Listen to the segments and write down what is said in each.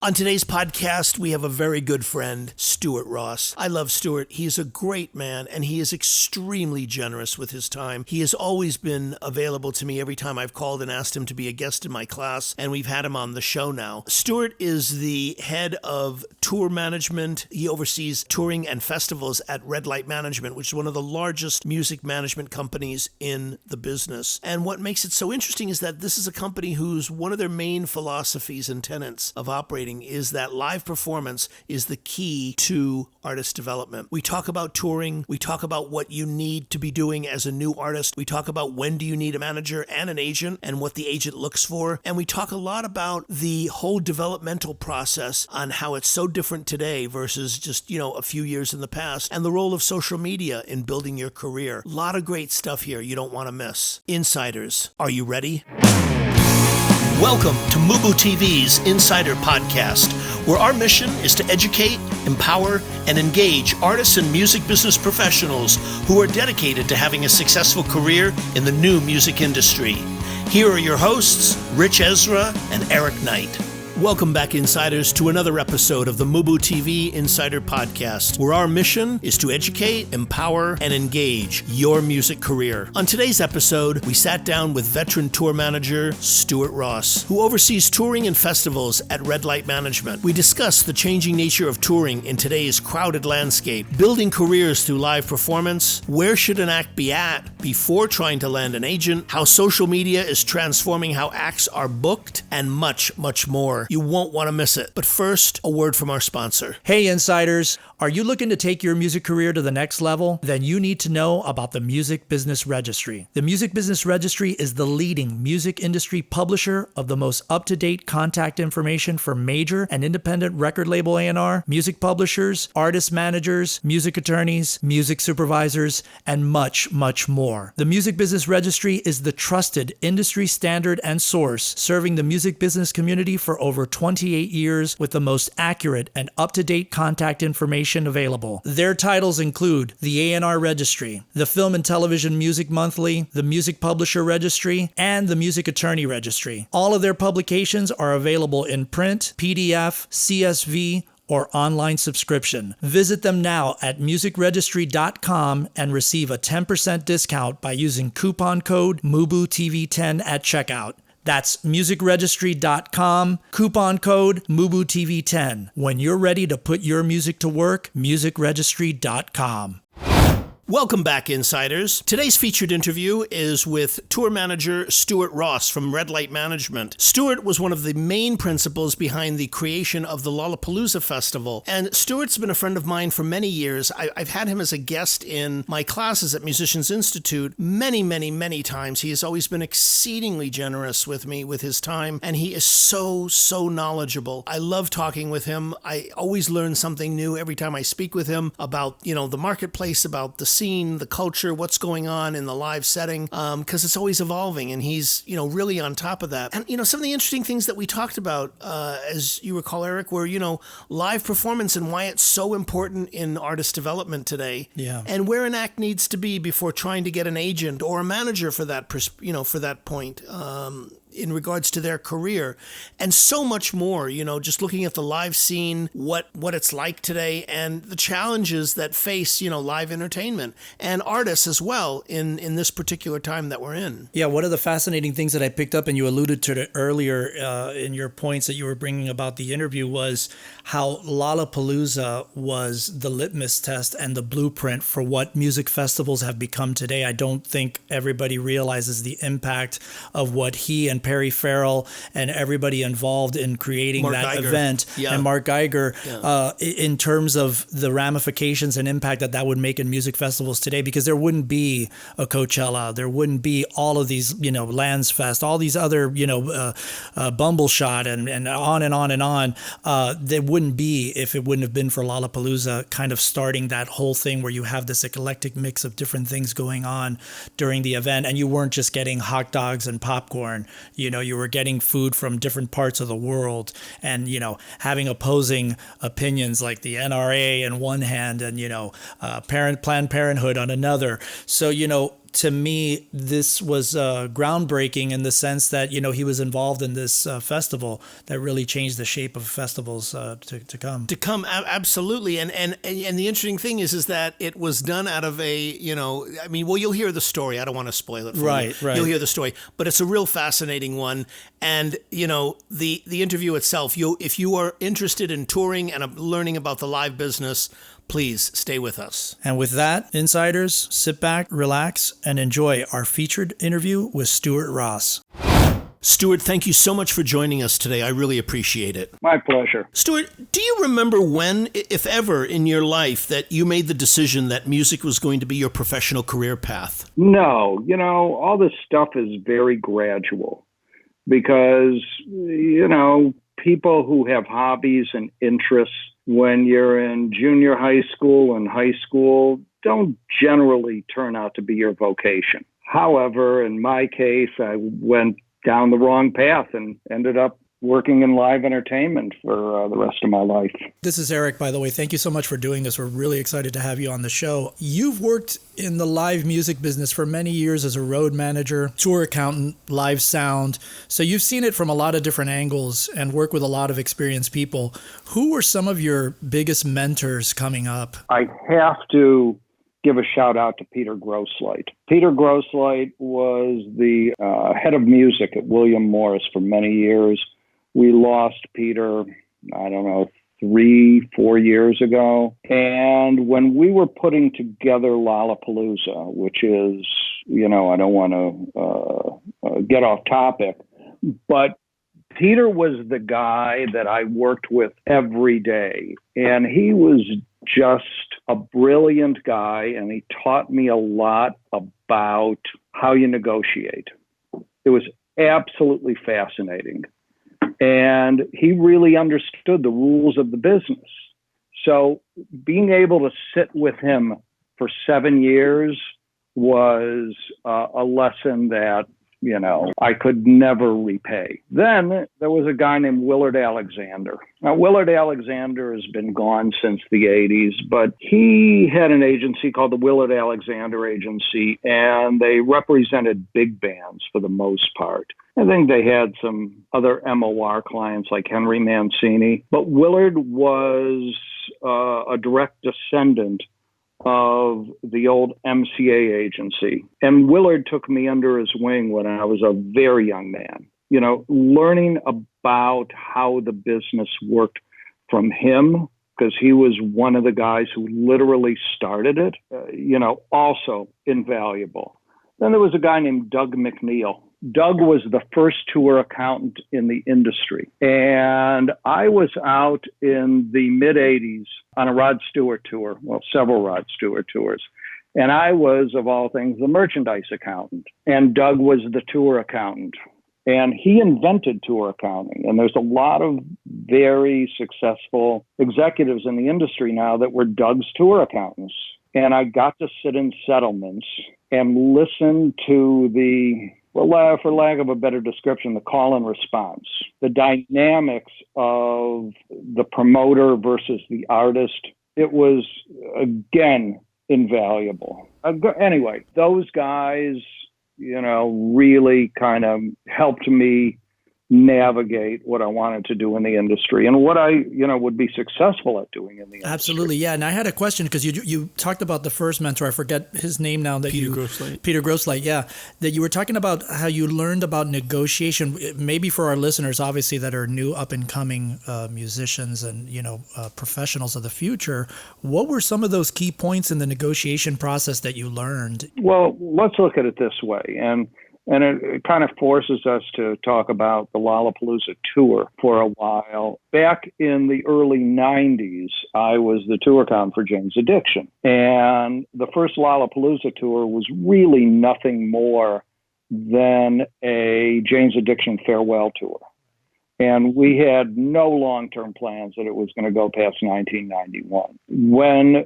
On today's podcast, we have a very good friend, Stuart Ross. I love Stuart. He is a great man, and he is extremely generous with his time. He has always been available to me every time I've called and asked him to be a guest in my class, and we've had him on the show now. Stuart is the head of tour management. He oversees touring and festivals at Red Light Management, which is one of the largest music management companies in the business. And what makes it so interesting is that this is a company whose one of their main philosophies and tenets of operating is that live performance is the key to artist development. We talk about touring. We talk about what you need to be doing as a new artist. We talk about when do you need a manager and an agent and what the agent looks for. And we talk a lot about the whole developmental process on how it's so different today versus just, a few years in the past, and the role of social media in building your career. A lot of great stuff here you don't want to miss. Insiders, are you ready? Welcome to MUBUTV's Insider Podcast, where our mission is to educate, empower, and engage artists and music business professionals who are dedicated to having a successful career in the new music industry. Here are your hosts, Rich Ezra and Eric Knight. Welcome back, Insiders, to another episode of the MUBUTV Insider Podcast, where our mission is to educate, empower, and engage your music career. On today's episode, we sat down with veteran tour manager Stuart Ross, who oversees touring and festivals at Red Light Management. We discussed the changing nature of touring in today's crowded landscape, building careers through live performance, where should an act be at before trying to land an agent, how social media is transforming how acts are booked, and much, much more. You won't want to miss it. But first, a word from our sponsor. Hey, Insiders. Are you looking to take your music career to the next level? Then you need to know about the Music Business Registry. The Music Business Registry is the leading music industry publisher of the most up-to-date contact information for major and independent record label A&R, music publishers, artist managers, music attorneys, music supervisors, and much, much more. The Music Business Registry is the trusted industry standard and source serving the music business community for over 28 years with the most accurate and up-to-date contact information available. Their titles include the A&R Registry, the Film and Television Music Monthly, the Music Publisher Registry, and the Music Attorney Registry. All of their publications are available in print, PDF, CSV, or online subscription. Visit them now at musicregistry.com and receive a 10% discount by using coupon code MUBUTV10 at checkout. That's musicregistry.com, coupon code MUBUTV10. When you're ready to put your music to work, musicregistry.com. Welcome back, Insiders. Today's featured interview is with tour manager Stuart Ross from Red Light Management. Stuart was one of the main principals behind the creation of the Lollapalooza Festival, and Stuart's been a friend of mine for many years. I've had him as a guest in my classes at Musicians Institute many, many, many times. He has always been exceedingly generous with me with his time, and he is so knowledgeable. I love talking with him. I always learn something new every time I speak with him about, the marketplace, about the scene, the culture, what's going on in the live setting, because it's always evolving, and he's, really on top of that. And, some of the interesting things that we talked about, as you recall, Eric, were, live performance and why it's so important in artist development today. Yeah. And and where an act needs to be before trying to get an agent or a manager for that, for that point. In regards to their career, and so much more, just looking at the live scene, what it's like today, and the challenges that face, live entertainment and artists as well in this particular time that we're in. Yeah, one of the fascinating things that I picked up, and you alluded to it earlier in your points that you were bringing about the interview, was how Lollapalooza was the litmus test and the blueprint for what music festivals have become today. I don't think everybody realizes the impact of what he and Perry Farrell and everybody involved in creating Mark that Geiger. event, Yeah. and Mark Geiger, Yeah. In terms of the ramifications and impact that would make in music festivals today, because there wouldn't be a Coachella, there wouldn't be all of these, Lands Fest, all these other, Bumbleshot and on and on and on. There wouldn't be if it wouldn't have been for Lollapalooza kind of starting that whole thing where you have this eclectic mix of different things going on during the event, and you weren't just getting hot dogs and popcorn. You were getting food from different parts of the world, and having opposing opinions like the NRA on one hand and Planned Parenthood on another. So to me, this was groundbreaking in the sense that, he was involved in this festival that really changed the shape of festivals to come. Absolutely. And the interesting thing is that it was done out of you'll hear the story. I don't want to spoil it for you. Right. You'll hear the story, but it's a real fascinating one. And, the interview itself, if you are interested in touring and learning about the live business, please stay with us. And with that, insiders, sit back, relax, and enjoy our featured interview with Stuart Ross. Stuart, thank you so much for joining us today. I really appreciate it. My pleasure. Stuart, do you remember when, if ever, in your life that you made the decision that music was going to be your professional career path? No, all this stuff is very gradual because, people who have hobbies and interests when you're in junior high school and high school don't generally turn out to be your vocation. However, in my case, I went down the wrong path and ended up working in live entertainment for the rest of my life. This is Eric, by the way. Thank you so much for doing this. We're really excited to have you on the show. You've worked in the live music business for many years as a road manager, tour accountant, live sound. So you've seen it from a lot of different angles and work with a lot of experienced people. Who were some of your biggest mentors coming up? I have to give a shout out to Peter Grosslight. Peter Grosslight was the head of music at William Morris for many years. We lost Peter, 3-4 years ago. And when we were putting together Lollapalooza, which is, I don't want to get off topic, but Peter was the guy that I worked with every day. And he was just a brilliant guy, and he taught me a lot about how you negotiate. It was absolutely fascinating. And he really understood the rules of the business. So being able to sit with him for 7 years was a lesson that, I could never repay. Then there was a guy named Willard Alexander. Now, Willard Alexander has been gone since the 80s, but he had an agency called the Willard Alexander Agency, and they represented big bands for the most part. I think they had some other MOR clients like Henry Mancini, but Willard was a direct descendant of the old MCA agency. And Willard took me under his wing when I was a very young man. Learning about how the business worked from him, because he was one of the guys who literally started it, also invaluable. Then there was a guy named Doug McNeil. Doug was the first tour accountant in the industry. And I was out in the mid-'80s on a Rod Stewart tour, several Rod Stewart tours. And I was, of all things, the merchandise accountant. And Doug was the tour accountant. And he invented tour accounting. And there's a lot of very successful executives in the industry now that were Doug's tour accountants. And I got to sit in settlements and listen to for lack of a better description, the call and response, the dynamics of the promoter versus the artist. It was, again, invaluable. Anyway, those guys, really kind of helped me navigate what I wanted to do in the industry and what I, would be successful at doing in the industry. Absolutely, yeah. And I had a question because you talked about the first mentor. I forget his name now. Peter Grosslight. Peter Grosslight, yeah. That you were talking about how you learned about negotiation. Maybe for our listeners, obviously, that are new up and coming musicians and professionals of the future. What were some of those key points in the negotiation process that you learned? Well, let's look at it this way, and it kind of forces us to talk about the Lollapalooza tour for a while. Back in the early 90s, I was the tour accountant for Jane's Addiction. And the first Lollapalooza tour was really nothing more than a Jane's Addiction farewell tour. And we had no long-term plans that it was going to go past 1991. When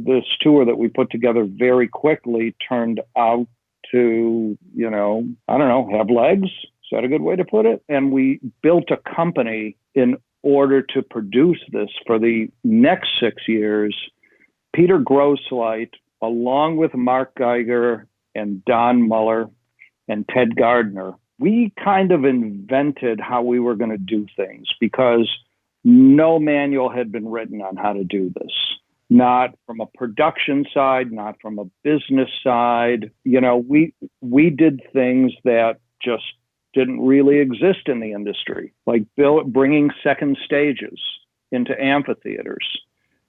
this tour that we put together very quickly turned out to, have legs. Is that a good way to put it? And we built a company in order to produce this for the next 6 years. Peter Grosslight, along with Mark Geiger and Don Muller and Ted Gardner, we kind of invented how we were going to do things because no manual had been written on how to do this. Not from a production side, not from a business side. You know, we did things that just didn't really exist in the industry, like bringing second stages into amphitheaters.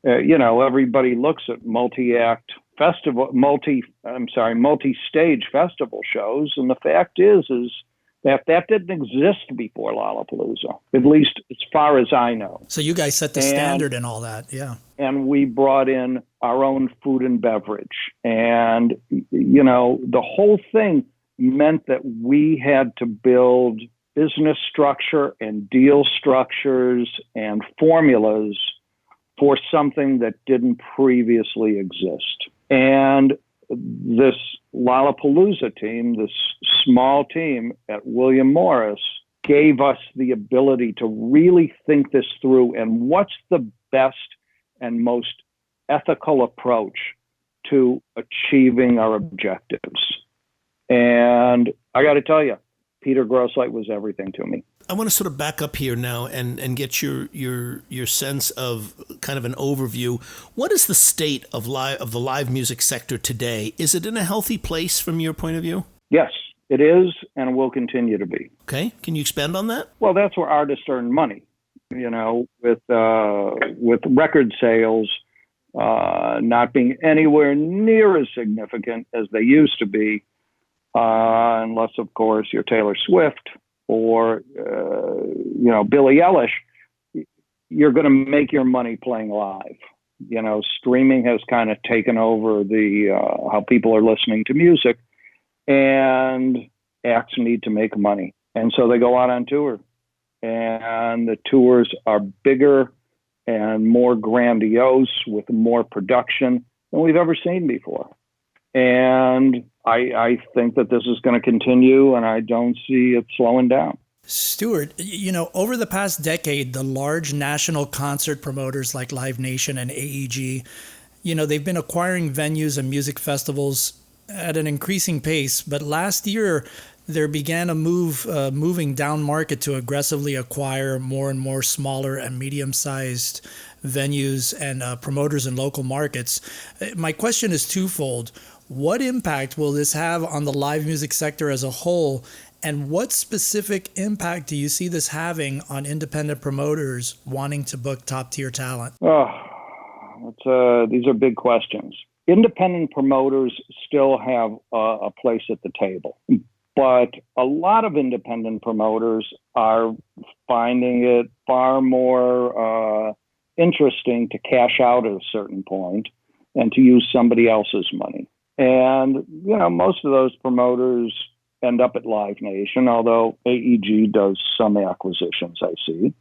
You know, everybody looks at multi-stage festival shows, and the fact is that didn't exist before Lollapalooza, at least as far as I know. So you guys set the standard and all that, yeah. And we brought in our own food and beverage. And, you know, the whole thing meant that we had to build business structure and deal structures and formulas for something that didn't previously exist. And this Lollapalooza team, this small team at William Morris, gave us the ability to really think this through and what's the best and most ethical approach to achieving our objectives. And I got to tell you, Peter Grosslight was everything to me. I want to sort of back up here now and get your sense of kind of an overview. What is the state of the live music sector today? Is it in a healthy place from your point of view? Yes, it is, and will continue to be. Okay, can you expand on that? Well, that's where artists earn money. You know, with record sales not being anywhere near as significant as they used to be, unless, of course, you're Taylor Swift or, you know, Billie Eilish, you're going to make your money playing live. You know, streaming has kind of taken over how people are listening to music, and acts need to make money. And so they go out on tour, and the tours are bigger and more grandiose with more production than we've ever seen before. And I think that this is going to continue, and I don't see it slowing down. Stuart, you know, over the past decade, the large national concert promoters like Live Nation and AEG, you know, they've been acquiring venues and music festivals at an increasing pace. But last year, there began a moving down market to aggressively acquire more and more smaller and medium-sized venues and promoters in local markets. My question is twofold. What impact will this have on the live music sector as a whole? And what specific impact do you see this having on independent promoters wanting to book top-tier talent? These are big questions. Independent promoters still have a place at the table, but a lot of independent promoters are finding it far more interesting to cash out at a certain point and to use somebody else's money. And, you know, most of those promoters end up at Live Nation, although AEG does some acquisitions, I see.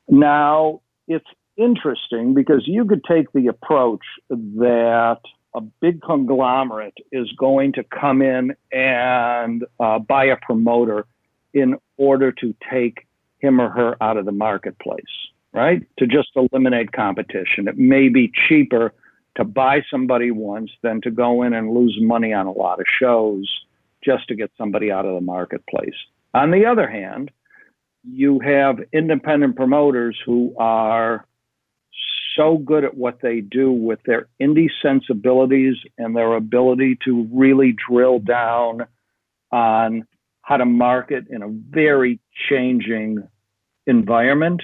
Now, it's interesting because you could take the approach that a big conglomerate is going to come in and buy a promoter in order to take him or her out of the marketplace, right? To just eliminate competition. It may be cheaper to buy somebody once than to go in and lose money on a lot of shows just to get somebody out of the marketplace. On the other hand, you have independent promoters who are so good at what they do with their indie sensibilities and their ability to really drill down on how to market in a very changing environment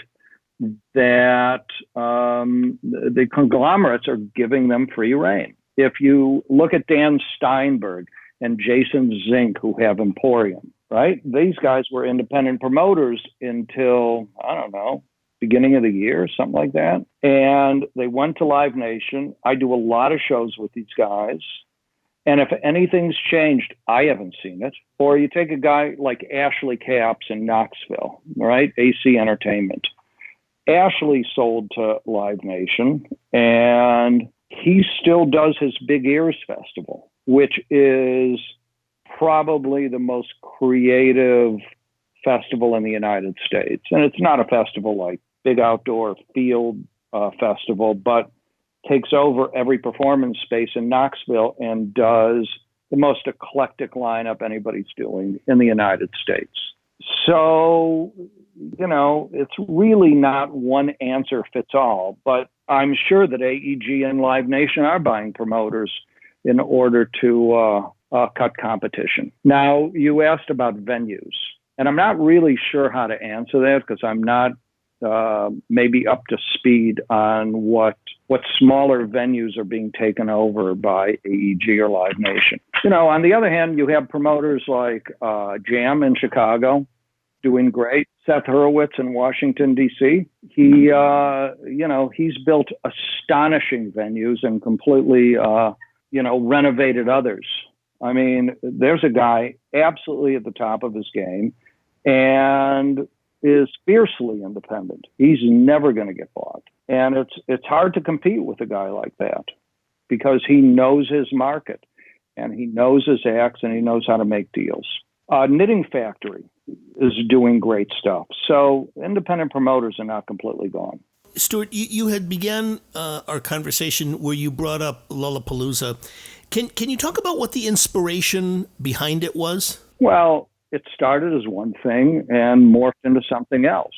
that the conglomerates are giving them free rein. If you look at Dan Steinberg and Jason Zink, who have Emporium, right? These guys were independent promoters until, I don't know, beginning of the year, something like that. And they went to Live Nation. I do a lot of shows with these guys. And if anything's changed, I haven't seen it. Or you take a guy like Ashley Capps in Knoxville, right? AC Entertainment. Ashley sold to Live Nation, and he still does his Big Ears Festival, which is probably the most creative festival in the United States. And it's not a festival like big outdoor field festival, but takes over every performance space in Knoxville and does the most eclectic lineup anybody's doing in the United States. So, it's really not one answer fits all, but I'm sure that AEG and Live Nation are buying promoters in order to cut competition. Now, you asked about venues, and I'm not really sure how to answer that because I'm not maybe up to speed on what smaller venues are being taken over by AEG or Live Nation. On the other hand, you have promoters like Jam in Chicago doing great. Seth Hurwitz in Washington, D.C. He's built astonishing venues and completely, renovated others. I mean, there's a guy absolutely at the top of his game and is fiercely independent. He's never going to get bought. And it's hard to compete with a guy like that because he knows his market and he knows his acts and he knows how to make deals. Knitting Factory is doing great stuff. So independent promoters are not completely gone. Stuart, you had began our conversation where you brought up Lollapalooza. Can you talk about what the inspiration behind it was? Well, it started as one thing and morphed into something else.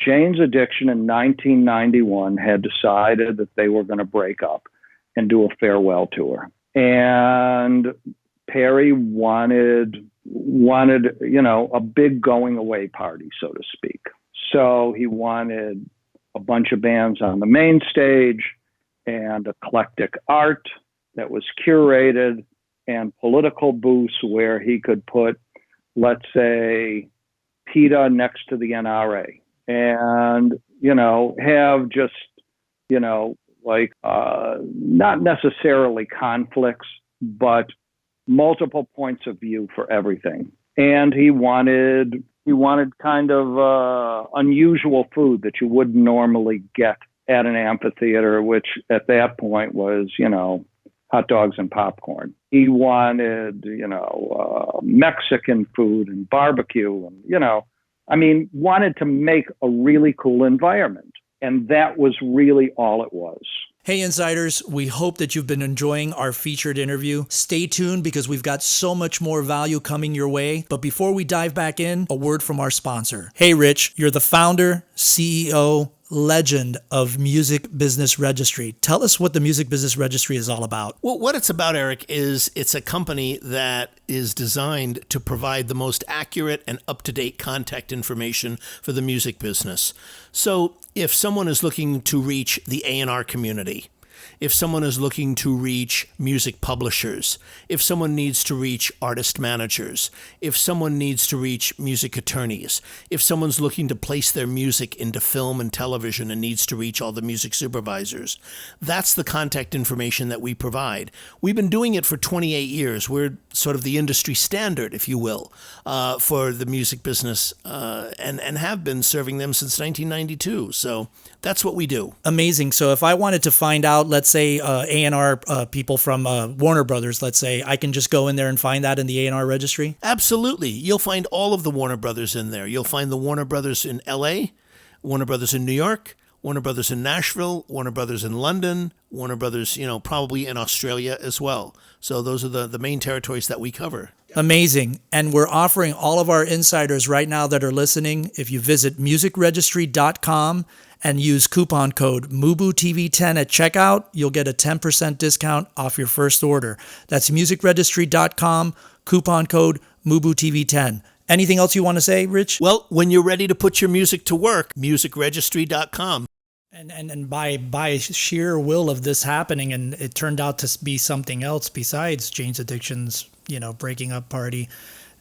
Jane's Addiction in 1991 had decided that they were going to break up and do a farewell tour. And Perry wanted, a big going away party, so to speak. So he wanted a bunch of bands on the main stage and eclectic art that was curated and political booths where he could put, let's say, PETA next to the NRA and, have just, not necessarily conflicts, but multiple points of view for everything. And he wanted kind of unusual food that you wouldn't normally get at an amphitheater, which at that point was, hot dogs and popcorn. He wanted, Mexican food and barbecue and, wanted to make a really cool environment. And that was really all it was. Hey, Insiders, we hope that you've been enjoying our featured interview. Stay tuned because we've got so much more value coming your way. But before we dive back in, a word from our sponsor. Hey, Rich, you're the founder, CEO, legend of Music Business Registry. Tell us what the Music Business Registry is all about. Well, what it's about, Eric, is it's a company that is designed to provide the most accurate and up-to-date contact information for the music business. So if someone is looking to reach the A&R community, if someone is looking to reach music publishers, if someone needs to reach artist managers, if someone needs to reach music attorneys, if someone's looking to place their music into film and television and needs to reach all the music supervisors, that's the contact information that we provide. We've been doing it for 28 years. We're sort of the industry standard, if you will, for the music business and have been serving them since 1992. So that's what we do. Amazing. So if I wanted to find out, let's say A&R people from Warner Brothers, let's say, I can just go in there and find that in the A&R registry? Absolutely. You'll find all of the Warner Brothers in there. You'll find the Warner Brothers in LA, Warner Brothers in New York, Warner Brothers in Nashville, Warner Brothers in London, Warner Brothers, probably in Australia as well. So those are the main territories that we cover. Amazing. And we're offering all of our insiders right now that are listening, if you visit musicregistry.com and use coupon code MUBUTV10 at checkout, you'll get a 10% discount off your first order. That's musicregistry.com, coupon code MUBUTV10. Anything else you want to say, Rich? Well, when you're ready to put your music to work, musicregistry.com. And by sheer will of this happening, and it turned out to be something else besides Jane's Addiction's, breaking up party,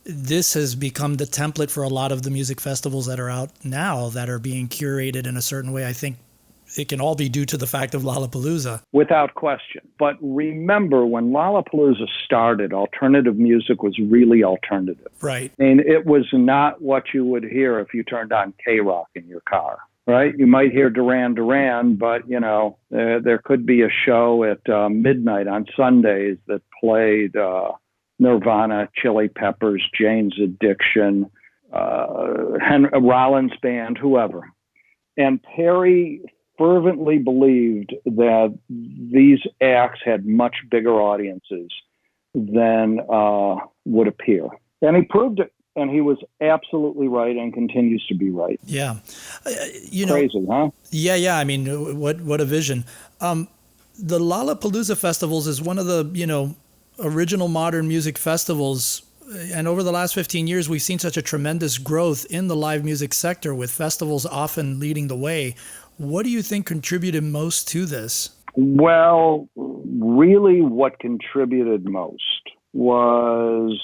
this has become the template for a lot of the music festivals that are out now that are being curated in a certain way. I think it can all be due to the fact of Lollapalooza. Without question. But remember, when Lollapalooza started, alternative music was really alternative. Right. I mean, it was not what you would hear if you turned on K-Rock in your car. Right? You might hear Duran Duran, but, there could be a show at midnight on Sundays that played Nirvana, Chili Peppers, Jane's Addiction, Rollins Band, whoever. And Perry fervently believed that these acts had much bigger audiences than would appear. And he proved it. And he was absolutely right and continues to be right. Yeah. Crazy, huh? Yeah. I mean, what a vision. The Lollapalooza festivals is one of the, original modern music festivals. And over the last 15 years, we've seen such a tremendous growth in the live music sector, with festivals often leading the way. What do you think contributed most to this? Well, really what contributed most was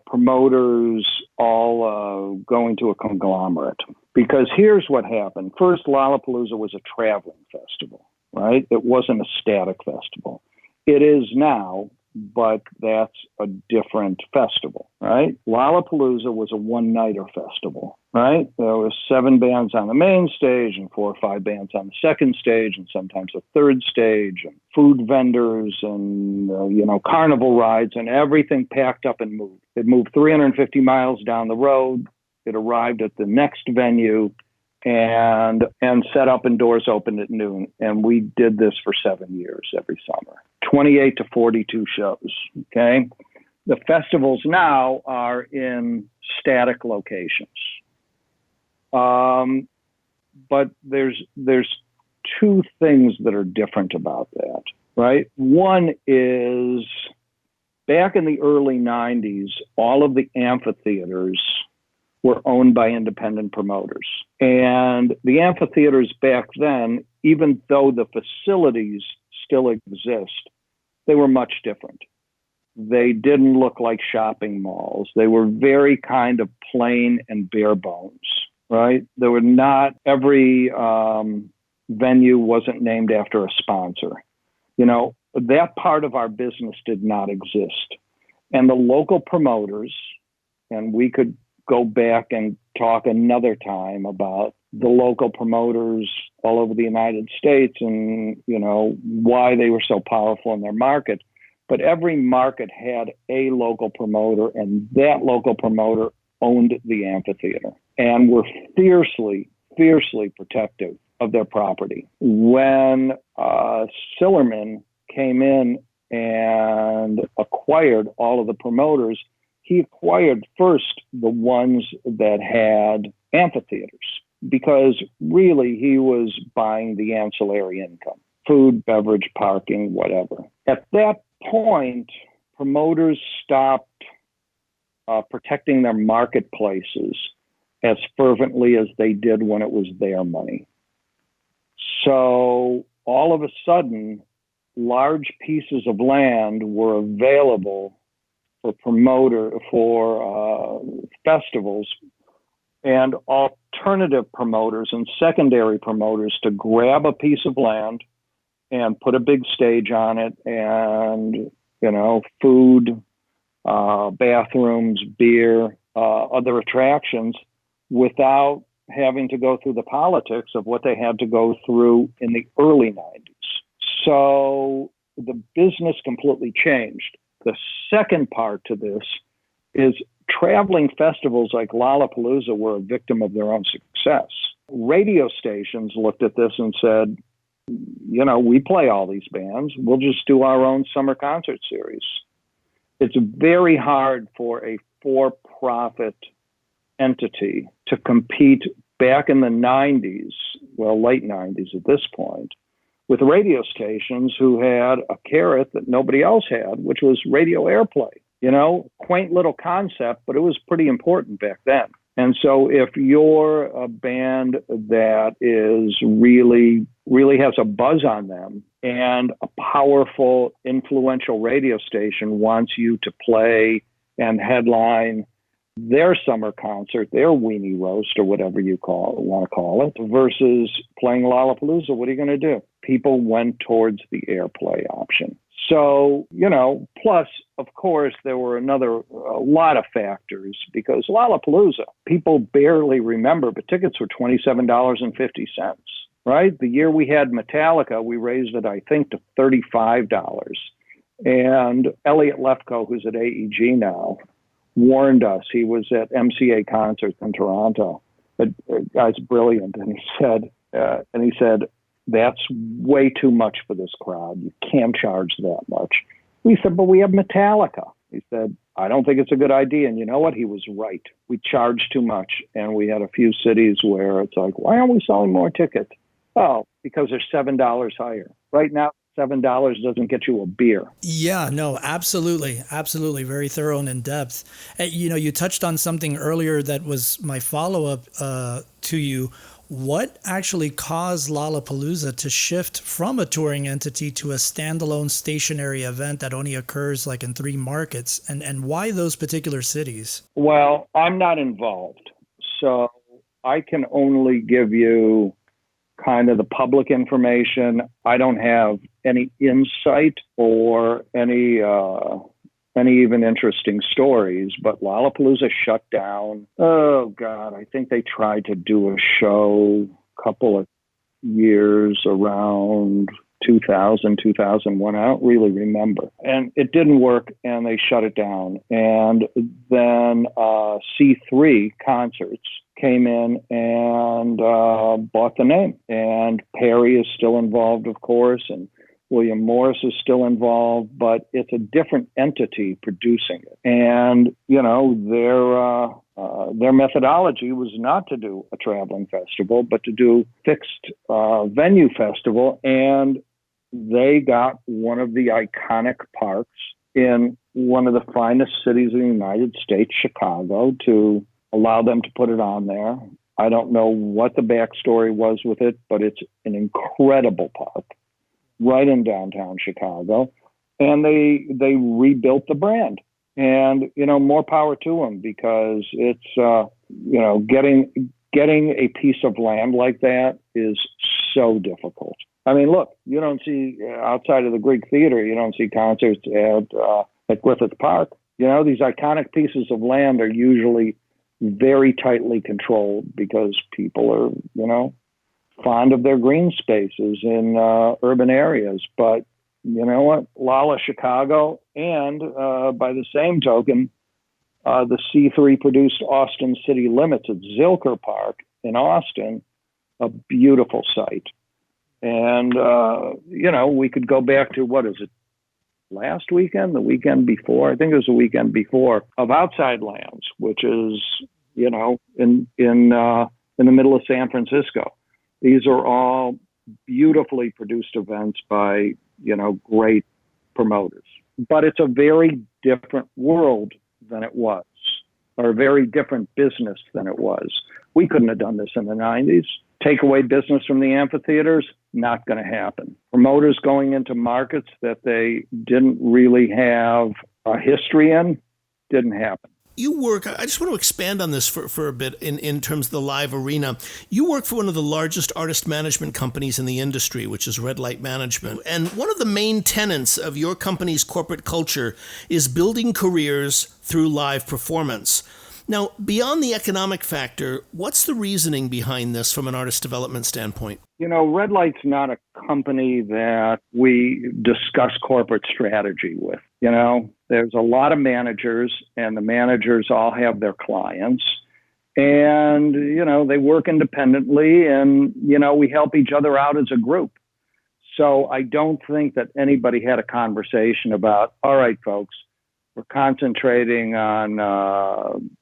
promoters all going to a conglomerate. Because here's what happened. First, Lollapalooza was a traveling festival, right? It wasn't a static festival. It is now, but that's a different festival, right? Lollapalooza was a one-nighter festival, right? There was 7 bands on the main stage and 4 or 5 bands on the second stage and sometimes a third stage, and food vendors and, carnival rides, and everything packed up and moved. It moved 350 miles down the road. It arrived at the next venue and set up and doors opened at noon. And we did this for 7 years every summer, 28 to 42 shows. Okay. The festivals now are in static locations. But there's 2 things that are different about that, right? One is back in the early 90s, all of the amphitheaters were owned by independent promoters. And the amphitheaters back then, even though the facilities still exist, they were much different. They didn't look like shopping malls. They were very kind of plain and bare bones, right? There were not, every venue wasn't named after a sponsor. That part of our business did not exist. And the local promoters, and we could go back and talk another time about the local promoters all over the United States and, why they were so powerful in their market. But every market had a local promoter, and that local promoter owned the amphitheater and were fiercely protective of their property. When Sillerman came in and acquired all of the promoters, he acquired first the ones that had amphitheaters, because really he was buying the ancillary income, food, beverage, parking, whatever. At that point, promoters stopped protecting their marketplaces as fervently as they did when it was their money. So all of a sudden, large pieces of land were available for festivals and alternative promoters and secondary promoters to grab a piece of land and put a big stage on it, and food, bathrooms, beer, other attractions, without having to go through the politics of what they had to go through in the early 90s. So the business completely changed. The second part to this is traveling festivals like Lollapalooza were a victim of their own success. Radio stations looked at this and said, we play all these bands. We'll just do our own summer concert series. It's very hard for a for-profit entity to compete back in the 90s, late 90s at this point, with radio stations who had a carrot that nobody else had, which was radio airplay. Quaint little concept, but it was pretty important back then. And so if you're a band that is really has a buzz on them, and a powerful, influential radio station wants you to play and headline their summer concert, their weenie roast, or whatever you want to call it, versus playing Lollapalooza, what are you going to do? People went towards the airplay option. So, plus, of course, there were a lot of factors, because Lollapalooza, people barely remember, but tickets were $27.50, right? The year we had Metallica, we raised it, I think, to $35. And Elliot Lefko, who's at AEG now, warned us. He was at MCA concerts in Toronto. But guy's brilliant, and he said, that's way too much for this crowd. You can't charge that much. We said, but we have Metallica. He said, I don't think it's a good idea. And you know what? He was right. We charged too much. And we had a few cities where it's like, why aren't we selling more tickets? Oh, because they're $7 higher. Right now, $7 doesn't get you a beer. Yeah, no, absolutely. Absolutely. Very thorough and in depth. You touched on something earlier that was my follow-up to you. What actually caused Lollapalooza to shift from a touring entity to a standalone stationary event that only occurs like in 3 markets? And why those particular cities? Well, I'm not involved. So I can only give you kind of the public information. I don't have any insight or any even interesting stories, but Lollapalooza shut down. Oh God, I think they tried to do a show a couple of years around 2000, 2001. I don't really remember. And it didn't work and they shut it down. And then C3 Concerts came in and bought the name. And Perry is still involved, of course, and William Morris is still involved, but it's a different entity producing it. And, their methodology was not to do a traveling festival, but to do fixed venue festival. And they got one of the iconic parks in one of the finest cities in the United States, Chicago, to allow them to put it on there. I don't know what the backstory was with it, but it's an incredible park right in downtown Chicago. And they rebuilt the brand. And, more power to them, because it's, getting a piece of land like that is so difficult. I mean, look, you don't see outside of the Greek Theater, you don't see concerts at Griffith Park. These iconic pieces of land are usually very tightly controlled because people are, fond of their green spaces in urban areas. But you know what? Lolla Chicago, and by the same token, the C3 produced Austin City Limits at Zilker Park in Austin, a beautiful site. And, we could go back to, what is it, last weekend, the weekend before? I think it was the weekend before, of Outside Lands, which is, in the middle of San Francisco. These are all beautifully produced events by, great promoters. But it's a very different world than it was, or a very different business than it was. We couldn't have done this in the 90s. Take away business from the amphitheaters, not going to happen. Promoters going into markets that they didn't really have a history in, didn't happen. You work, I just want to expand on this for a bit in terms of the live arena. You work for one of the largest artist management companies in the industry, which is Red Light Management. And one of the main tenets of your company's corporate culture is building careers through live performance. Now, beyond the economic factor, what's the reasoning behind this from an artist development standpoint? Red Light's not a company that we discuss corporate strategy with. There's a lot of managers, and the managers all have their clients. And, they work independently, and, we help each other out as a group. So I don't think that anybody had a conversation about, all right, folks, we're concentrating on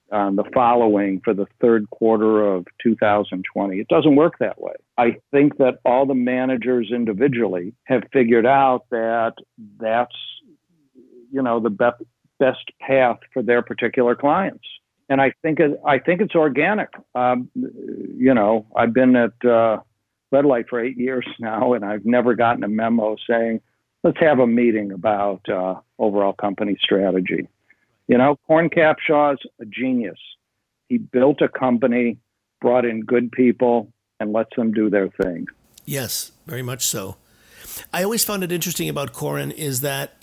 the following for the third quarter of 2020. It doesn't work that way. I think that all the managers individually have figured out that that's, the best path for their particular clients. And I think it's organic. I've been at Red Light for 8 years now, and I've never gotten a memo saying, let's have a meeting about overall company strategy. Corn Capshaw's a genius. He built a company, brought in good people, and lets them do their thing. Yes, very much so. I always found it interesting about Corin is that,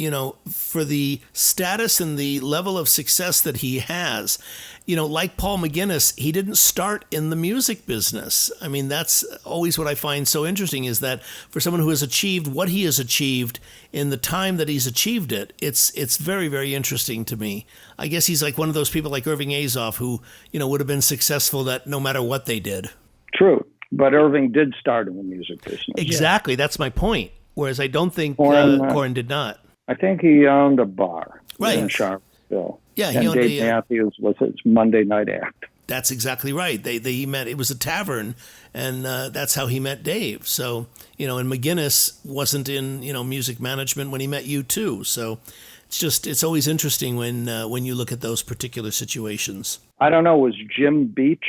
for the status and the level of success that he has, like Paul McGuinness, he didn't start in the music business. I mean, that's always what I find so interesting is that for someone who has achieved what he has achieved in the time that he's achieved it, it's very, very interesting to me. I guess he's like one of those people like Irving Azoff who, would have been successful that no matter what they did. True. But Irving did start in the music business. Exactly. That's my point. Whereas I don't think Corin did not. I think he owned a bar in Right. Charlottesville. Yeah, he and owned Dave Matthews was his Monday night act. That's exactly right. He met. It was a tavern, and that's how he met Dave. So and McGinnis wasn't in music management when he met you too. So it's always interesting when you look at those particular situations. I don't know. Was Jim Beach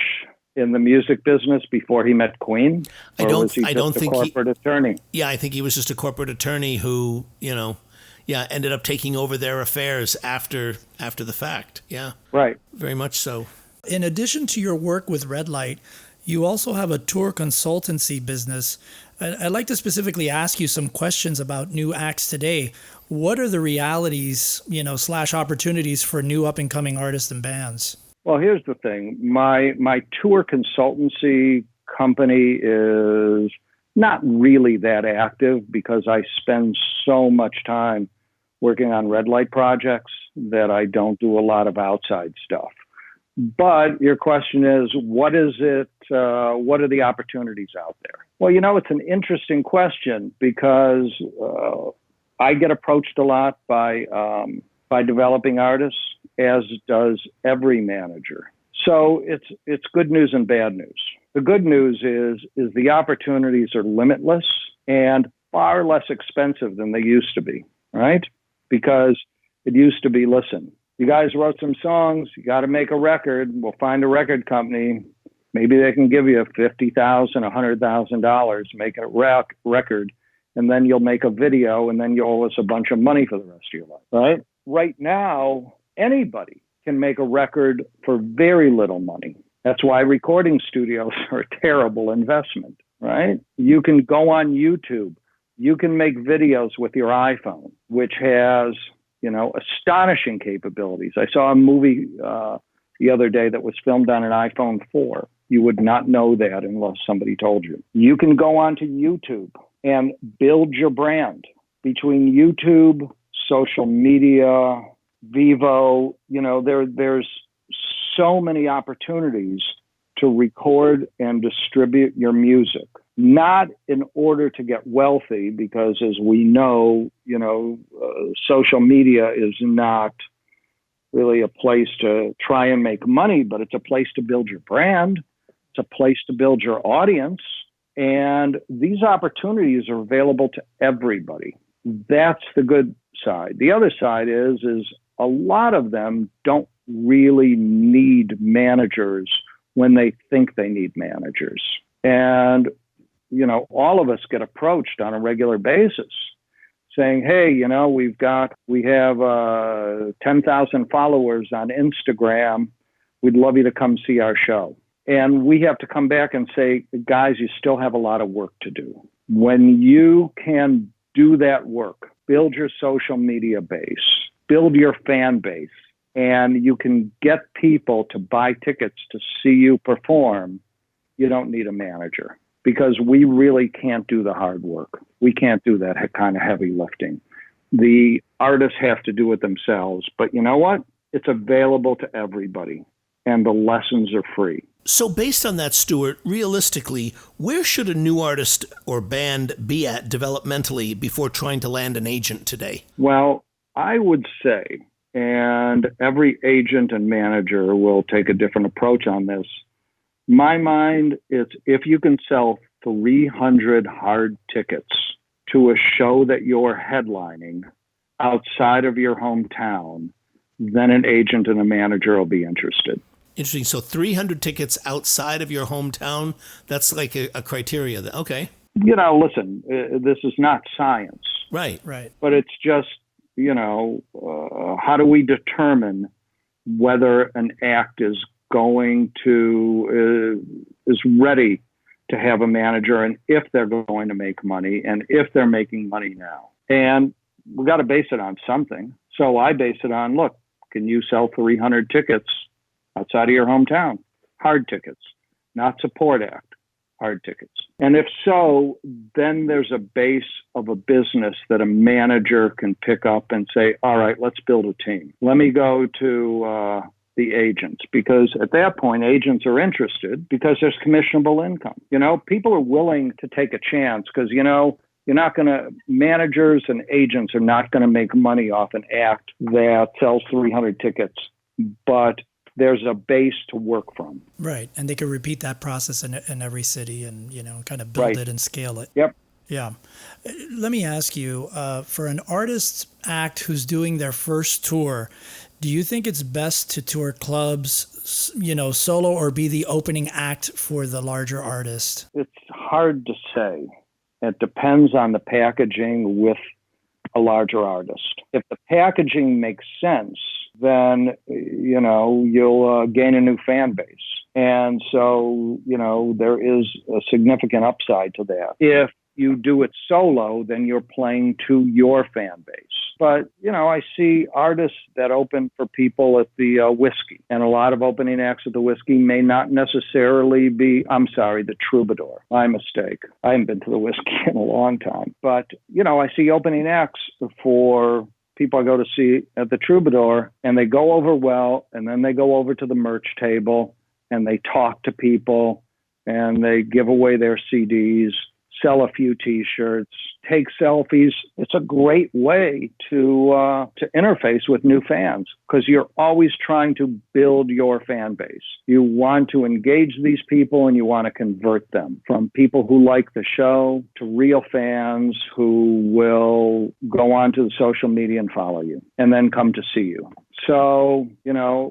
in the music business before he met Queen? I don't think a corporate attorney? Yeah, I think he was just a corporate attorney who ended up taking over their affairs after the fact. Yeah, right. Very much so. In addition to your work with Red Light, you also have a tour consultancy business. I'd like to specifically ask you some questions about new acts today. What are the realities, / opportunities for new up-and-coming artists and bands? Well, here's the thing. My tour consultancy company is not really that active because I spend so much time working on red light projects that I don't do a lot of outside stuff. But your question is, what is it? What are the opportunities out there? Well, it's an interesting question because I get approached a lot by developing artists, as does every manager. So it's good news and bad news. The good news is the opportunities are limitless and far less expensive than they used to be, right? Because it used to be, listen, you guys wrote some songs, you got to make a record. We'll find a record company. Maybe they can give you $50,000, $100,000, make a record, and then you'll make a video, and then you owe us a bunch of money for the rest of your life, right? Right now, anybody can make a record for very little money. That's why recording studios are a terrible investment, right? You can go on YouTube. You can make videos with your iPhone, which has astonishing capabilities. I saw a movie the other day that was filmed on an iPhone 4. You would not know that unless somebody told you. You can go onto YouTube and build your brand. Between YouTube, social media, Vivo, there's so many opportunities to record and distribute your music. Not in order to get wealthy, because as we know, social media is not really a place to try and make money, but it's a place to build your brand. It's a place to build your audience. And these opportunities are available to everybody. That's the good side. The other side is a lot of them don't really need managers when they think they need managers. And all of us get approached on a regular basis saying, hey, we have 10,000 followers on Instagram. We'd love you to come see our show. And we have to come back and say, guys, you still have a lot of work to do. When you can do that work, build your social media base, build your fan base, and you can get people to buy tickets to see you perform, you don't need a manager. Because we really can't do the hard work. We can't do that kind of heavy lifting. The artists have to do it themselves. But you know what? It's available to everybody, and the lessons are free. So based on that, Stuart, realistically, where should a new artist or band be at developmentally before trying to land an agent today? Well, I would say, and every agent and manager will take a different approach on this, my mind, it's if you can sell 300 hard tickets to a show that you're headlining outside of your hometown, then an agent and a manager will be interested. Interesting. So 300 tickets outside of your hometown, that's like a criteria. Okay. Listen, this is not science. Right. But it's just, how do we determine whether an act is ready to have a manager, and if they're going to make money, and if they're making money now. And we got to base it on something. So I base it on, look, can you sell 300 tickets outside of your hometown? Hard tickets, not support act, hard tickets. And if so, then there's a base of a business that a manager can pick up and say, all right, let's build a team. Let me go to the the agents, because at that point, agents are interested because there's commissionable income. People are willing to take a chance because, managers and agents are not going to make money off an act that sells 300 tickets, but there's a base to work from. Right. And they can repeat that process in every city and, kind of build it and scale it. Yep. Yeah. Let me ask you, for an artist act who's doing their first tour, do you think it's best to tour clubs, solo, or be the opening act for the larger artist? It's hard to say. It depends on the packaging with a larger artist. If the packaging makes sense, then, you'll gain a new fan base. And so, there is a significant upside to that. If you do it solo, then you're playing to your fan base. But, I see artists that open for people at the Whiskey, and a lot of opening acts at the Whiskey may not necessarily be, the Troubadour. My mistake. I haven't been to the Whiskey in a long time. But, I see opening acts for people I go to see at the Troubadour, and they go over well, and then they go over to the merch table, and they talk to people, and they give away their CDs, sell a few T-shirts, take selfies. It's a great way to interface with new fans because you're always trying to build your fan base. You want to engage these people and you want to convert them from people who like the show to real fans who will go on to the social media and follow you and then come to see you. So,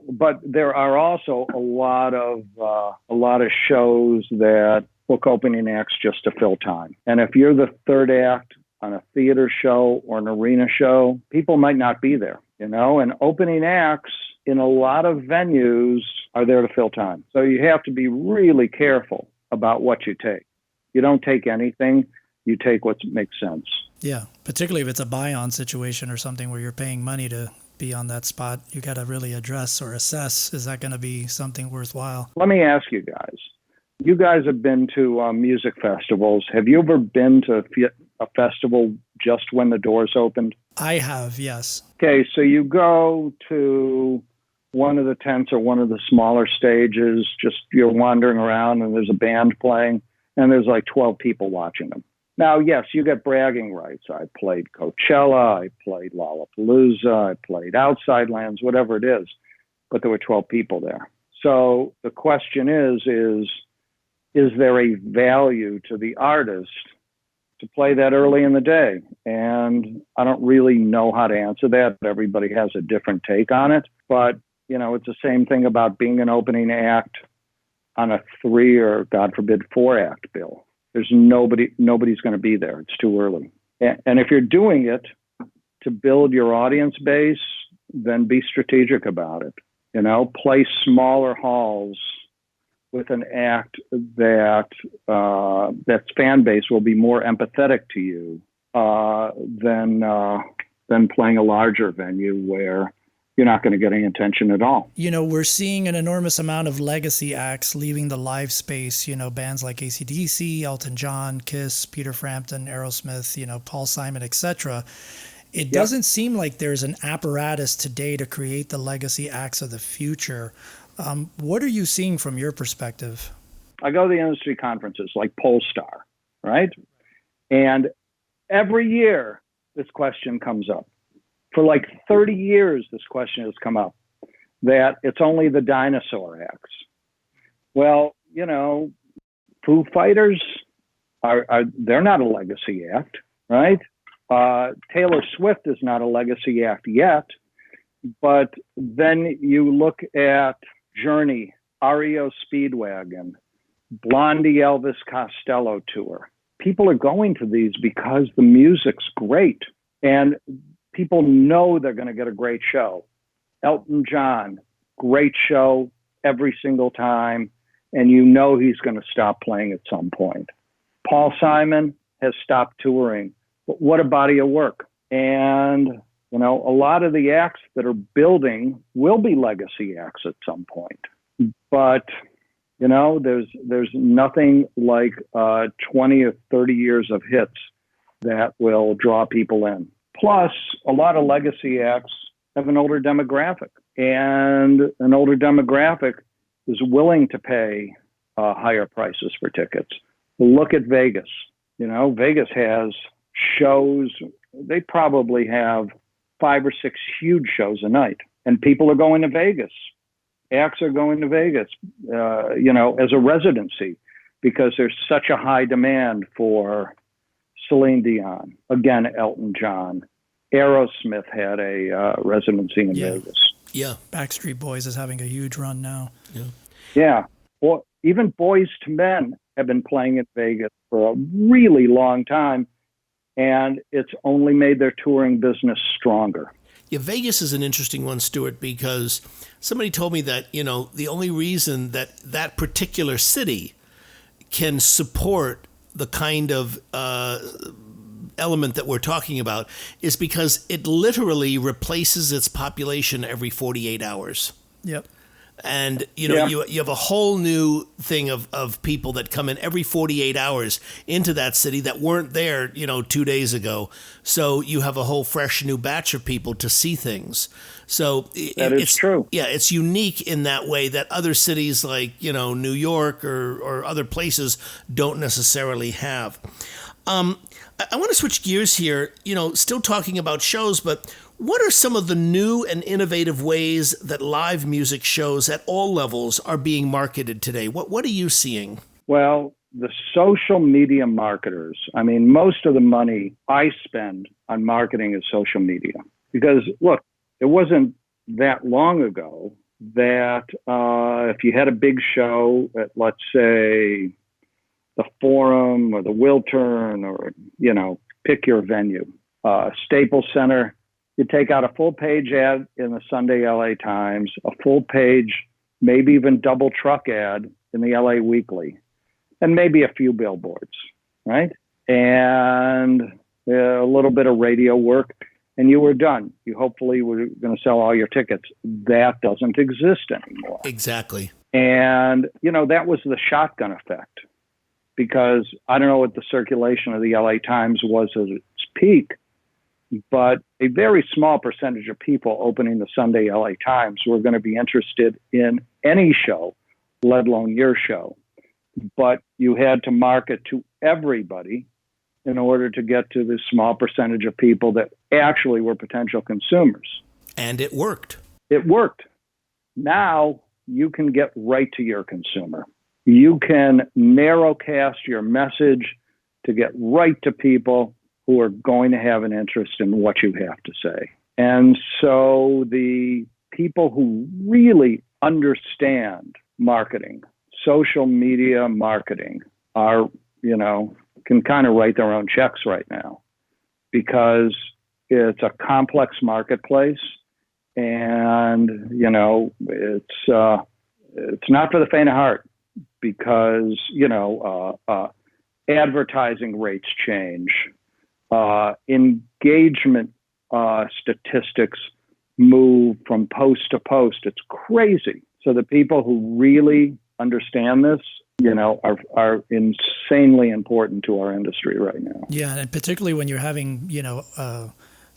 but there are also a lot of shows that book opening acts just to fill time. And if you're the third act on a theater show or an arena show, people might not be there, and opening acts in a lot of venues are there to fill time. So you have to be really careful about what you take. You don't take anything, you take what makes sense. Yeah, particularly if it's a buy-on situation or something where you're paying money to be on that spot, you got to really address or assess, is that going to be something worthwhile? Let me ask you guys. You guys have been to music festivals. Have you ever been to a festival just when the doors opened? I have, yes. Okay, so you go to one of the tents or one of the smaller stages, just you're wandering around and there's a band playing and there's like 12 people watching them. Now, yes, you get bragging rights. I played Coachella, I played Lollapalooza, I played Outside Lands, whatever it is, but there were 12 people there. So the question is there a value to the artist to play that early in the day? And I don't really know how to answer that. Everybody has a different take on it. But, it's the same thing about being an opening act on a 3 or, God forbid, 4-act bill. There's nobody's going to be there. It's too early. And if you're doing it to build your audience base, then be strategic about it. Play smaller halls with an act that's fan base will be more empathetic to you than playing a larger venue where you're not going to get any attention at all. We're seeing an enormous amount of legacy acts leaving the live space, bands like AC/DC, Elton John, Kiss, Peter Frampton, Aerosmith, Paul Simon, etc. It doesn't seem like there's an apparatus today to create the legacy acts of the future. What are you seeing from your perspective? I go to the industry conferences like Polestar, right? And every year this question comes up. For like 30 years, this question has come up, that it's only the dinosaur acts. Well, Foo Fighters they're not a legacy act, right? Taylor Swift is not a legacy act yet, but then you look at Journey, REO Speedwagon, Blondie Elvis Costello tour. People are going to these because the music's great and people know they're going to get a great show. Elton John, great show every single time, and he's going to stop playing at some point. Paul Simon has stopped touring, but what a body of work. And a lot of the acts that are building will be legacy acts at some point. But, there's nothing like 20 or 30 years of hits that will draw people in. Plus, a lot of legacy acts have an older demographic, and an older demographic is willing to pay higher prices for tickets. Look at Vegas. Vegas has shows. They probably have 5 or 6 huge shows a night, and people are going to Vegas. Acts are going to Vegas, as a residency, because there's such a high demand for Celine Dion. Again, Elton John. Aerosmith had a residency in Vegas. Yeah. Backstreet Boys is having a huge run now. Yeah. Well, even Boys to Men have been playing in Vegas for a really long time, and it's only made their touring business stronger. Yeah, Vegas is an interesting one, Stuart, because somebody told me that, the only reason that that particular city can support the kind of element that we're talking about is because it literally replaces its population every 48 hours. Yep. And, you have a whole new thing of people that come in every 48 hours into that city that weren't there, 2 days ago. So you have a whole fresh new batch of people to see things. So it's true. Yeah, it's unique in that way that other cities like, New York or other places don't necessarily have. I want to switch gears here, still talking about shows, but what are some of the new and innovative ways that live music shows at all levels are being marketed today? What are you seeing? Well, the social media marketers, most of the money I spend on marketing is social media. Because, look, it wasn't that long ago that if you had a big show at, let's say, the Forum or the Wiltern or, pick your venue, Staples Center, you take out a full page ad in the Sunday LA Times, a full page, maybe even double truck ad in the LA Weekly, and maybe a few billboards, right? And a little bit of radio work, and you were done. You hopefully were going to sell all your tickets. That doesn't exist anymore. Exactly. And, that was the shotgun effect, because I don't know what the circulation of the LA Times was at its peak, but a very small percentage of people opening the Sunday LA Times were going to be interested in any show, let alone your show. But you had to market to everybody in order to get to the small percentage of people that actually were potential consumers. And it worked. It worked. Now you can get right to your consumer. You can narrowcast your message to get right to people who are going to have an interest in what you have to say. And so the people who really understand marketing, social media marketing, are, can kind of write their own checks right now, because it's a complex marketplace, and, it's not for the faint of heart, because, advertising rates change. Engagement statistics move from post to post. It's crazy. So the people who really understand this, are insanely important to our industry right now. Yeah, and particularly when you're having,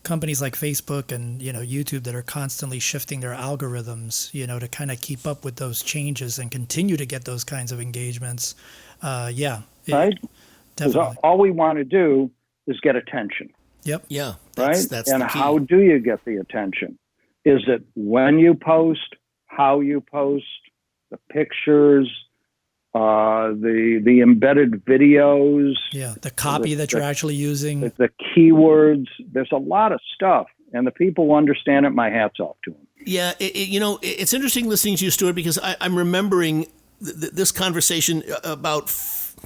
companies like Facebook and, YouTube that are constantly shifting their algorithms, to kind of keep up with those changes and continue to get those kinds of engagements. Right? Definitely. All we want to do is get attention. Yep. Yeah. Right? That's and the key. how do you get the attention? Is it when you post, how you post, the pictures, the embedded videos? Yeah, the copy that you're actually using. The keywords. There's a lot of stuff. And the people who understand it, my hat's off to them. Yeah, it's interesting listening to you, Stuart, because I'm remembering this conversation about,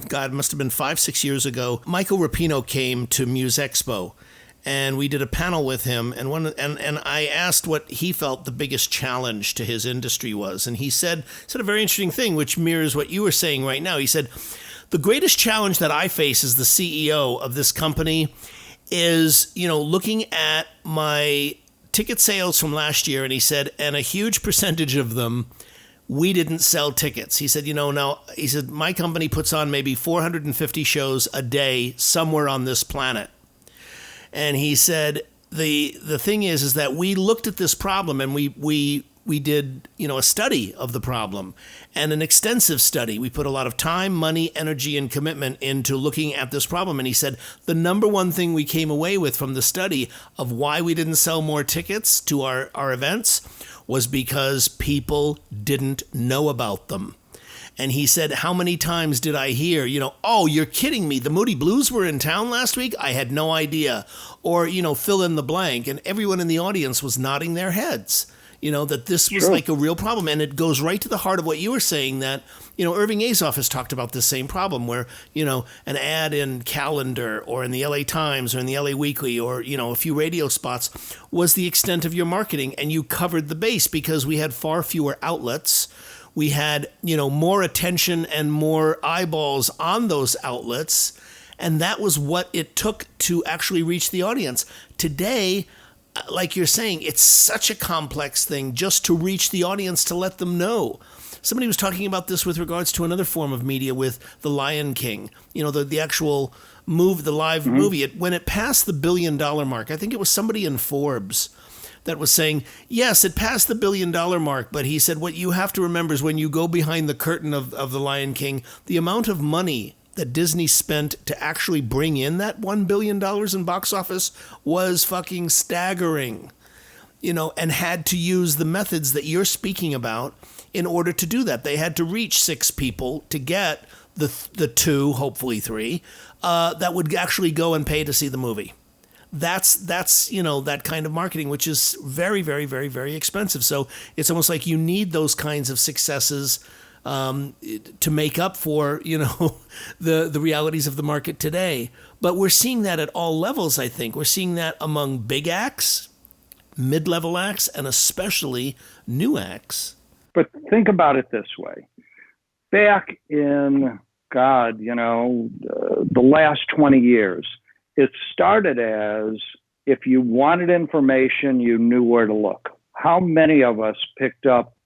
God, it must have been 5-6 years ago. Michael Rapino came to Muse Expo, and we did a panel with him, and I asked what he felt the biggest challenge to his industry was, and he said a very interesting thing, which mirrors what you were saying right now. He said, the greatest challenge that I face as the CEO of this company is, looking at my ticket sales from last year, and he said, and a huge percentage of them, we didn't sell tickets. He said, my company puts on maybe 450 shows a day somewhere on this planet. And he said, the thing is that we looked at this problem and we did, a study of the problem, and an extensive study. We put a lot of time, money, energy, and commitment into looking at this problem. And he said the number one thing we came away with from the study of why we didn't sell more tickets to our events was because people didn't know about them. And he said, how many times did I hear, oh, you're kidding me. The Moody Blues were in town last week? I had no idea. Or, fill in the blank. And everyone in the audience was nodding their heads, that this was like a real problem. And it goes right to the heart of what you were saying, that, Irving Azoff has talked about this same problem where, an ad in Calendar or in the LA Times or in the LA Weekly or, a few radio spots was the extent of your marketing. And you covered the base because we had far fewer outlets. We had, more attention and more eyeballs on those outlets. And that was what it took to actually reach the audience. Today, like you're saying, it's such a complex thing just to reach the audience, to let them know. Somebody was talking about this with regards to another form of media with The Lion King, the actual move, the live movie. When it passed the $1 billion mark, I think it was somebody in Forbes that was saying, yes, it passed the $1 billion mark, but he said what you have to remember is when you go behind the curtain of The Lion King, the amount of money that Disney spent to actually bring in that $1 billion in box office was fucking staggering, and had to use the methods that you're speaking about in order to do that. They had to reach 6 people to get the 2, hopefully 3, that would actually go and pay to see the movie. That's that kind of marketing, which is very, very, very, very expensive. So it's almost like you need those kinds of successes to make up for, the realities of the market today. But we're seeing that at all levels, I think. We're seeing that among big acts, mid-level acts, and especially new acts. But think about it this way. Back in, the last 20 years, it started as if you wanted information, you knew where to look. How many of us picked up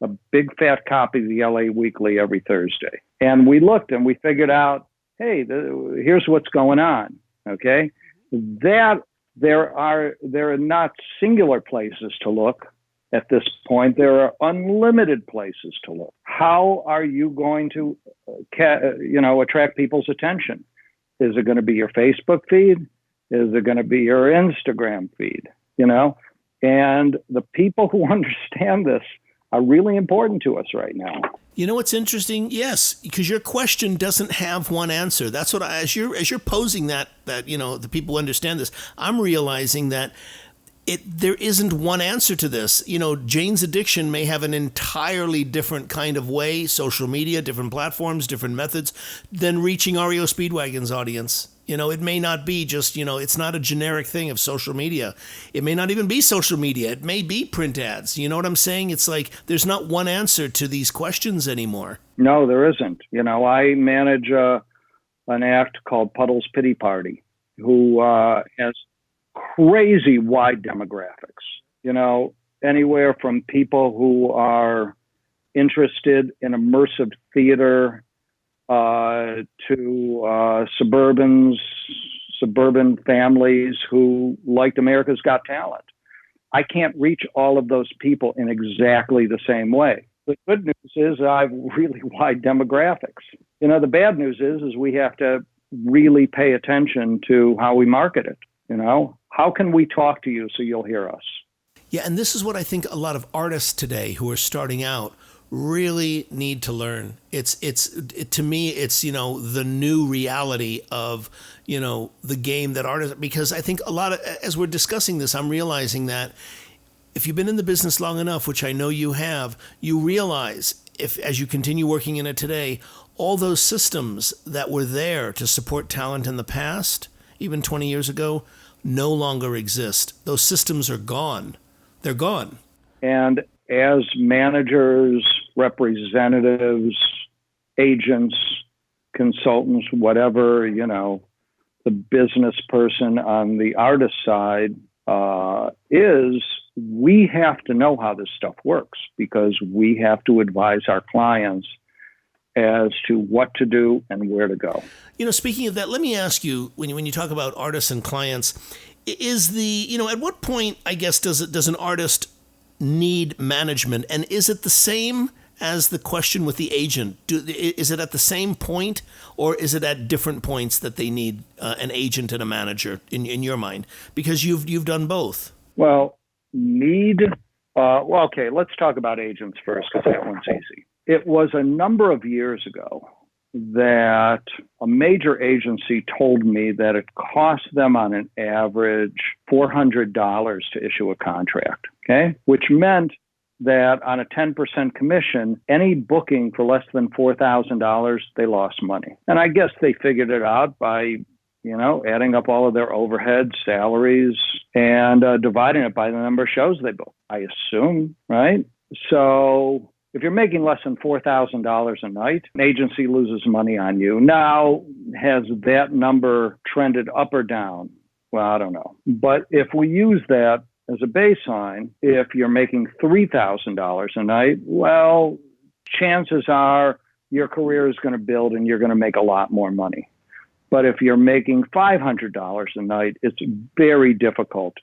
a big fat copy of the LA Weekly every Thursday? And we looked and we figured out, hey, here's what's going on. Okay. That there are not singular places to look at this point. There are unlimited places to look. How are you going to, attract people's attention? Is it going to be your Facebook feed? Is it going to be your Instagram feed? And the people who understand this are really important to us right now. You know what's interesting? Yes, because your question doesn't have one answer. That's what as you're posing that the people understand this, I'm realizing that there isn't one answer to this. Jane's Addiction may have an entirely different kind of way, social media, different platforms, different methods, than reaching REO Speedwagon's audience. It may not be just, it's not a generic thing of social media. It may not even be social media. It may be print ads. You know what I'm saying? It's like there's not one answer to these questions anymore. No, there isn't. I manage an act called Puddle's Pity Party, who has crazy wide demographics, anywhere from people who are interested in immersive theater to suburban families who liked America's Got Talent. I can't reach all of those people in exactly the same way. The good news is I have really wide demographics. The bad news is we have to really pay attention to how we market it. How can we talk to you so you'll hear us? Yeah, and this is what I think a lot of artists today who are starting out really need to learn. To me, it's the new reality of the game that artists, because I think a lot of, as we're discussing this, I'm realizing that if you've been in the business long enough, which I know you have, you realize as you continue working in it today, all those systems that were there to support talent in the past, even 20 years ago, no longer exist. Those systems are gone. They're gone. And as managers, representatives, agents, consultants, whatever, the business person on the artist side we have to know how this stuff works, because we have to advise our clients as to what to do and where to go. Speaking of that, let me ask you, when you talk about artists and clients, is at what point, I guess, does an artist need management? And is it the same as the question with the agent? Is it at the same point, or is it at different points that they need an agent and a manager in your mind? Because you've done both. Well, okay, let's talk about agents first, because that one's easy. It was a number of years ago that a major agency told me that it cost them on an average $400 to issue a contract, okay? Which meant that on a 10% commission, any booking for less than $4,000, they lost money. And I guess they figured it out by, adding up all of their overhead, salaries, and dividing it by the number of shows they book, I assume, right? So if you're making less than $4,000 a night, an agency loses money on you. Now, has that number trended up or down? Well, I don't know. But if we use that as a baseline, if you're making $3,000 a night, well, chances are your career is going to build and you're going to make a lot more money. But if you're making $500 a night, it's very difficult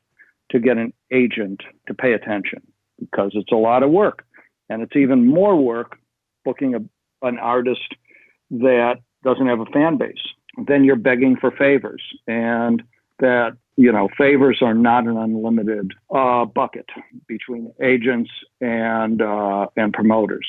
to get an agent to pay attention because it's a lot of work. And it's even more work booking an artist that doesn't have a fan base. Then you're begging for favors. And that, favors are not an unlimited bucket between agents and promoters.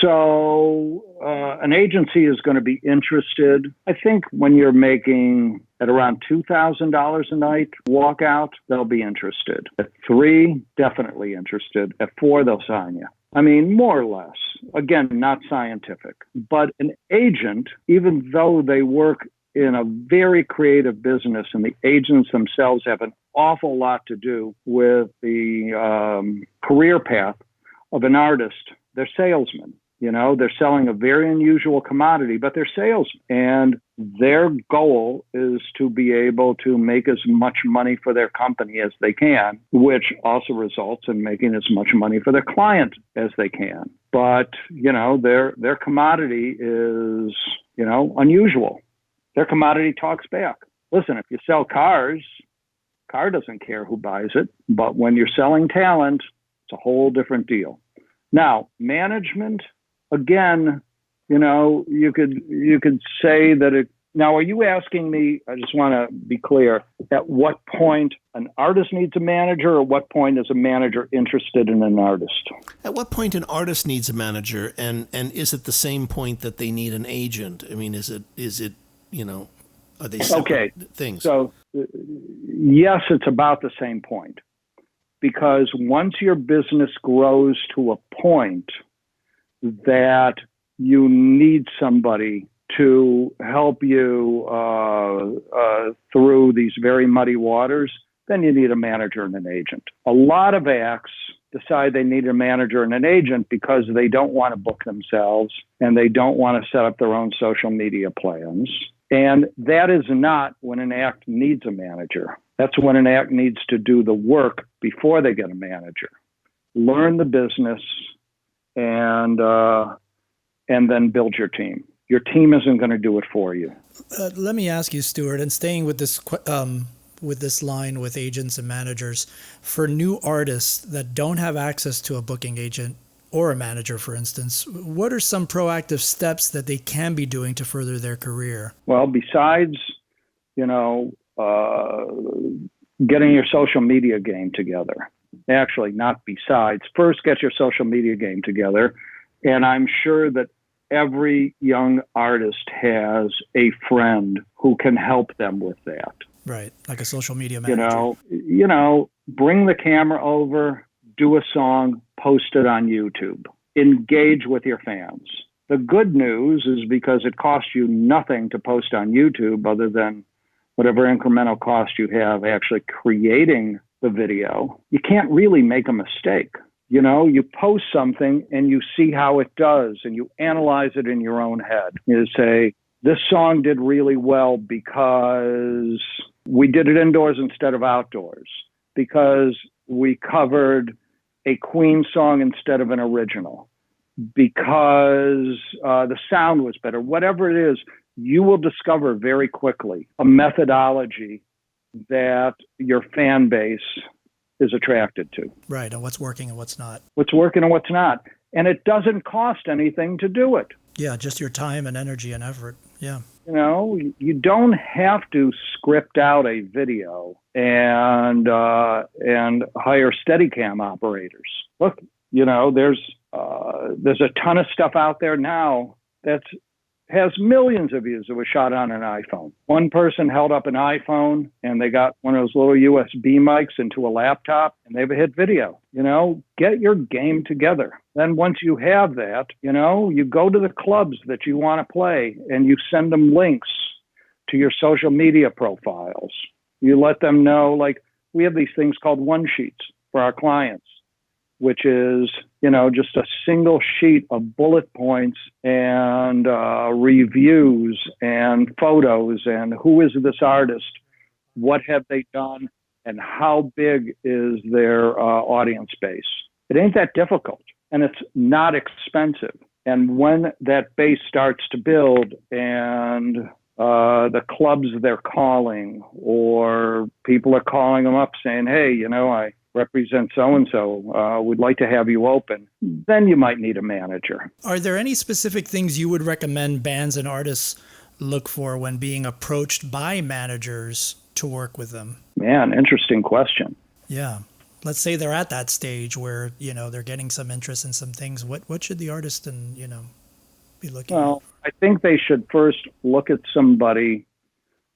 So an agency is going to be interested. I think when you're making at around $2,000 a night walkout, they'll be interested. At $3,000, definitely interested. At $4,000, they'll sign you. I mean, more or less. Again, not scientific. But an agent, even though they work in a very creative business, and the agents themselves have an awful lot to do with the career path of an artist, they're salesmen. They're selling a very unusual commodity, but they're salesmen. And their goal is to be able to make as much money for their company as they can, which also results in making as much money for their client as they can. But, their commodity is, unusual. Their commodity talks back. Listen, if you sell cars, car doesn't care who buys it. But when you're selling talent, it's a whole different deal. Now, management, again, you could say that it. Now, are you asking me, I just want to be clear, at what point an artist needs a manager, or what point is a manager interested in an artist? At what point an artist needs a manager, and is it the same point that they need an agent? I mean, is it are they separate things? So, yes, it's about the same point. Because once your business grows to a point that you need somebody to help you through these very muddy waters, then you need a manager and an agent. A lot of acts decide they need a manager and an agent because they don't want to book themselves and they don't want to set up their own social media plans. And that is not when an act needs a manager. That's when an act needs to do the work before they get a manager. Learn the business and then build your team. Your team isn't going to do it for you. Let me ask you, Stuart, and staying with this line with agents and managers, for new artists that don't have access to a booking agent or a manager, for instance, what are some proactive steps that they can be doing to further their career? Well, besides, getting your social media game together. Actually, not besides. First, get your social media game together. And I'm sure that every young artist has a friend who can help them with that. Right, like a social media manager. Bring the camera over, do a song, post it on YouTube. Engage with your fans. The good news is because it costs you nothing to post on YouTube other than whatever incremental cost you have actually creating the video, you can't really make a mistake. You post something and you see how it does and you analyze it in your own head. You say, this song did really well because we did it indoors instead of outdoors, because we covered a Queen song instead of an original, because the sound was better. Whatever it is, you will discover very quickly a methodology that your fan base is attracted to. Right, and what's working and what's not. What's working and what's not. And it doesn't cost anything to do it. Yeah, just your time and energy and effort. Yeah. You know, you don't have to script out a video and hire Steadicam operators. Look, you know, there's a ton of stuff out there now that has millions of views that was shot on an iPhone. One person held up an iPhone and they got one of those little USB mics into a laptop and they've hit video. You know, get your game together. Then once you have that, you know, you go to the clubs that you want to play and you send them links to your social media profiles. You let them know, like, we have these things called one sheets for our clients, which is, you know, just a single sheet of bullet points and reviews and photos and who is this artist, what have they done, and how big is their audience base. It ain't that difficult, and it's not expensive. And when that base starts to build and the clubs they're calling, or people are calling them up saying, hey, you know, I represent so-and-so, we'd like to have you open, then you might need a manager. Are there any specific things you would recommend bands and artists look for when being approached by managers to work with them? Man, interesting question. Yeah. Let's say they're at that stage where, you know, they're getting some interest in some things. What should the artist and, you know, be looking Well, I think they should first look at somebody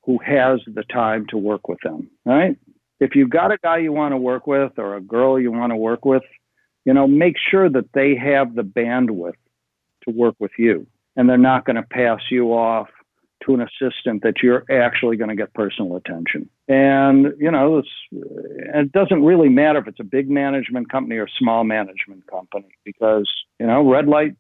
who has the time to work with them, right? If you've got a guy you want to work with or a girl you want to work with, you know, make sure that they have the bandwidth to work with you, and they're not going to pass you off to an assistant that you're actually going to get personal attention. And, you know, it doesn't really matter if it's a big management company or small management company, because, you know, Red Light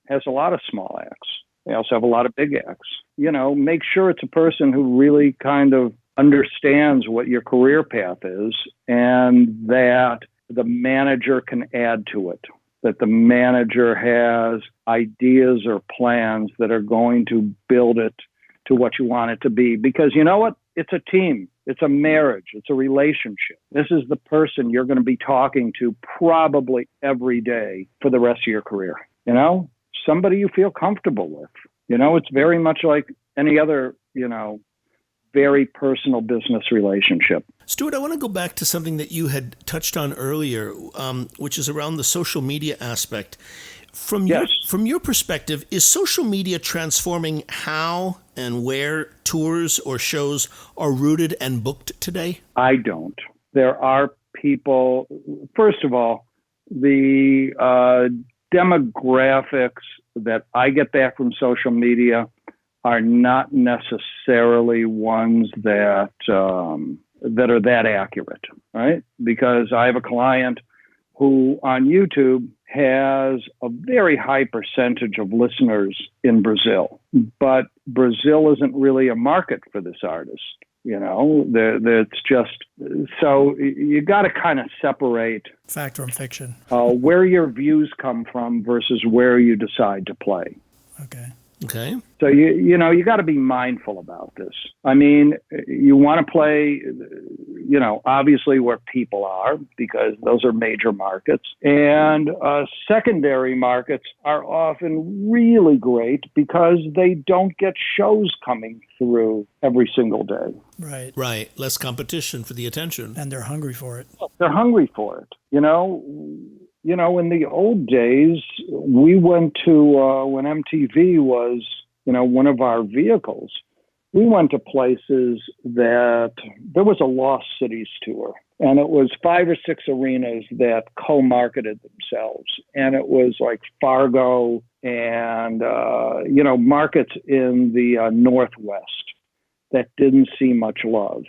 has a lot of small acts. They also have a lot of big acts. You know, make sure it's a person who really kind of understands what your career path is, and that the manager can add to it, that the manager has ideas or plans that are going to build it to what you want it to be. Because you know what? It's a team. It's a marriage. It's a relationship. This is the person you're going to be talking to probably every day for the rest of your career. You know, somebody you feel comfortable with. You know, it's very much like any other, you know, very personal business relationship. Stuart, I want to go back to something that you had touched on earlier, which is around the social media aspect. From your perspective, is social media transforming how and where tours or shows are routed and booked today? I don't. There are people, first of all, the demographics that I get back from social media are not necessarily ones that are that accurate, right? Because I have a client who on YouTube has a very high percentage of listeners in Brazil, but Brazil isn't really a market for this artist. You know, it's just, so you got to kind of separate fact from fiction, where your views come from versus where you decide to play. Okay. So, you know, you got to be mindful about this. I mean, you want to play, you know, obviously where people are, because those are major markets. And secondary markets are often really great because they don't get shows coming through every single day. Right. Less competition for the attention. And they're hungry for it. They're hungry for it. You know, in the old days, we went to, when MTV was, you know, one of our vehicles, we went to places that there was a Lost Cities tour, and it was 5 or 6 arenas that co-marketed themselves. And it was like Fargo and, you know, markets in the Northwest that didn't see much love.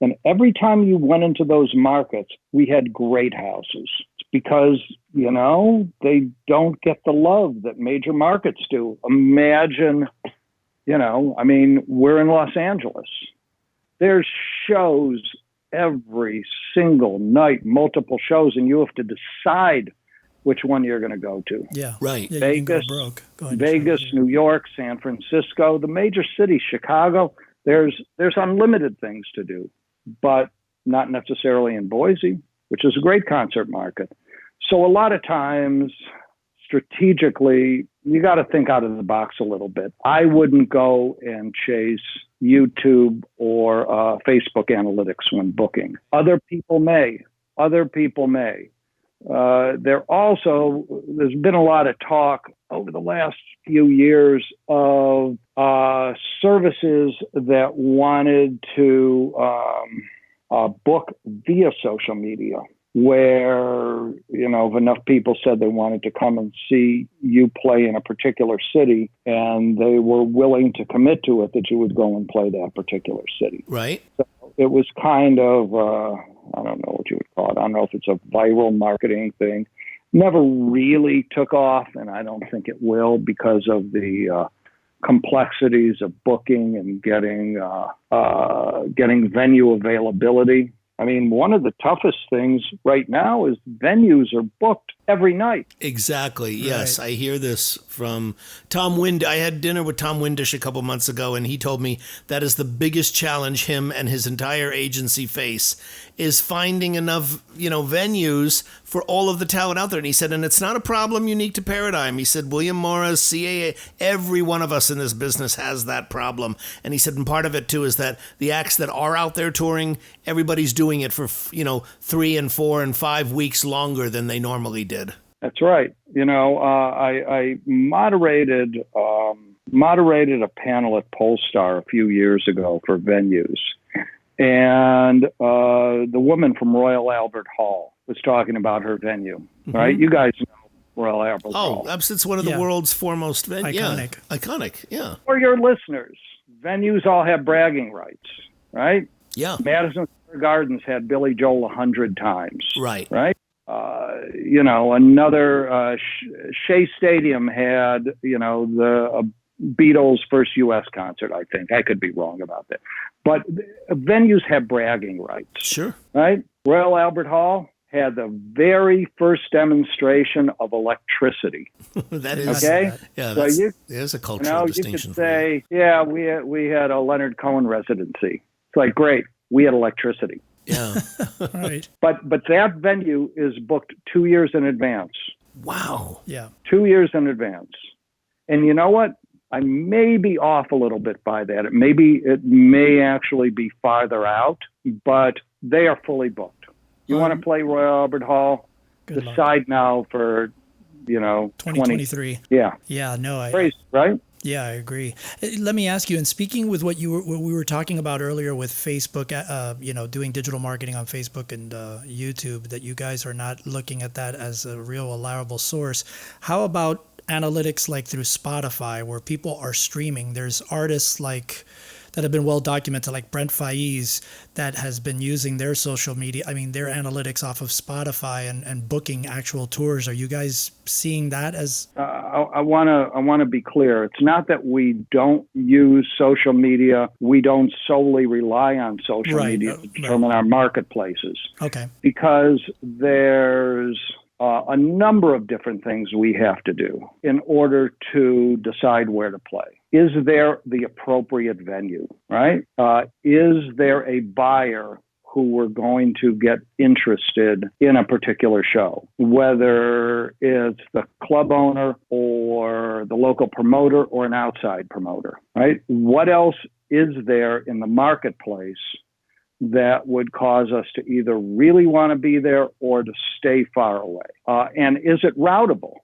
And every time you went into those markets, we had great houses. Because, you know, they don't get the love that major markets do. Imagine, you know, I mean, we're in Los Angeles. There's shows every single night, multiple shows, and you have to decide which one you're going to go to. Yeah. Right. Yeah, Vegas, Vegas, New York, San Francisco, the major cities, Chicago. There's unlimited things to do. but not necessarily in Boise, which is a great concert market. So a lot of times, strategically, you got to think out of the box a little bit. I wouldn't go and chase YouTube or Facebook analytics when booking. Other people may. There's been a lot of talk over the last few years of services that wanted to book via social media, where, if enough people said they wanted to come and see you play in a particular city and they were willing to commit to it, that you would go and play that particular city. Right. So it was kind of, I don't know what you would call it. I don't know if it's a viral marketing thing. Never really took off, and I don't think it will, because of the complexities of booking and getting venue availability. I mean, one of the toughest things right now is venues are booked every night. Exactly. Yes. Right. I hear this from Tom Wind. I had dinner with Tom Windish a couple months ago, and he told me that is the biggest challenge him and his entire agency face, is finding enough, venues for all of the talent out there. And he said, and it's not a problem unique to Paradigm. He said, William Morris, CAA, every one of us in this business has that problem. And he said, and part of it too is that the acts that are out there touring, everybody's doing it for, 3 and 4 and 5 weeks longer than they normally did. That's right. I moderated a panel at Polestar a few years ago for venues. And the woman from Royal Albert Hall was talking about her venue, right? Mm-hmm. You guys know Royal Albert Hall. Oh, it's one of the world's foremost venues. Iconic. Yeah. Iconic, yeah. For your listeners, venues all have bragging rights, right? Yeah. Madison Square Gardens had Billy Joel 100 times. Right. Right? Another Shea Stadium had, the Beatles' first U.S. concert, I think. I could be wrong about that. But venues have bragging rights. Sure. Right? Royal Albert Hall had the very first demonstration of electricity. That is. Okay? Yeah, so there's a cultural distinction. You could say, we had a Leonard Cohen residency. It's like, great, we had electricity. Yeah. Right. But that venue is booked 2 years in advance. Wow. Yeah. 2 years in advance. And you know what? I may be off a little bit by that. It may actually be farther out, but they are fully booked. You want to play Royal Albert Hall? Decide now for, 2023. Yeah. Yeah. No. Crazy, right? Yeah, I agree. Let me ask you, and speaking with what we were talking about earlier with Facebook, doing digital marketing on Facebook and YouTube, that you guys are not looking at that as a real reliable source. How about analytics like through Spotify, where people are streaming? There's artists that have been well documented, like Brent Faiz, that has been using their social media, their analytics off of Spotify and booking actual tours. Are you guys seeing that as? I want to be clear. It's not that we don't use social media. We don't solely rely on social media to determine our marketplaces. Okay. Because there's a number of different things we have to do in order to decide where to play. Is there the appropriate venue, right? Is there a buyer who we're going to get interested in a particular show, whether it's the club owner or the local promoter or an outside promoter, right? What else is there in the marketplace that would cause us to either really want to be there or to stay far away? And is it routable?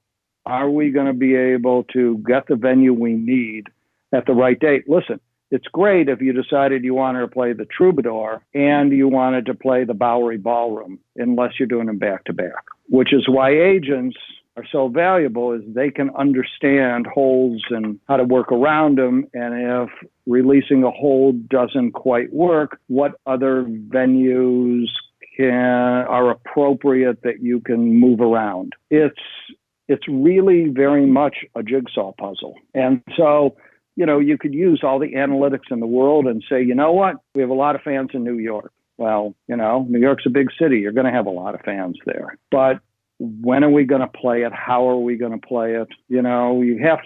Are we going to be able to get the venue we need at the right date? Listen, it's great if you decided you wanted to play the Troubadour and you wanted to play the Bowery Ballroom, unless you're doing them back to back, which is why agents are so valuable, is they can understand holds and how to work around them. And if releasing a hold doesn't quite work, what other venues are appropriate that you can move around? It's really very much a jigsaw puzzle. And so, you could use all the analytics in the world and say, you know what? We have a lot of fans in New York. Well, New York's a big city. You're going to have a lot of fans there. But when are we going to play it? How are we going to play it? You have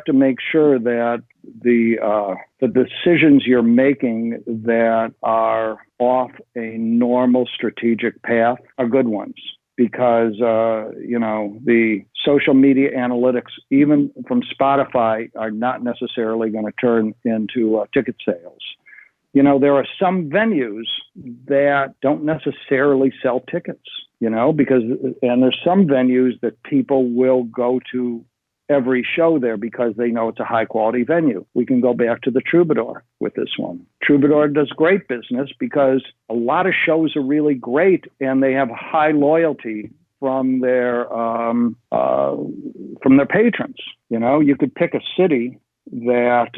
to make sure that the decisions you're making that are off a normal strategic path are good ones. Because, the social media analytics, even from Spotify, are not necessarily going to turn into ticket sales. There are some venues that don't necessarily sell tickets, and there's some venues that people will go to every show there because they know it's a high quality venue. We can go back to the Troubadour with this one. Troubadour does great business because a lot of shows are really great and they have high loyalty from their patrons. You could pick a city that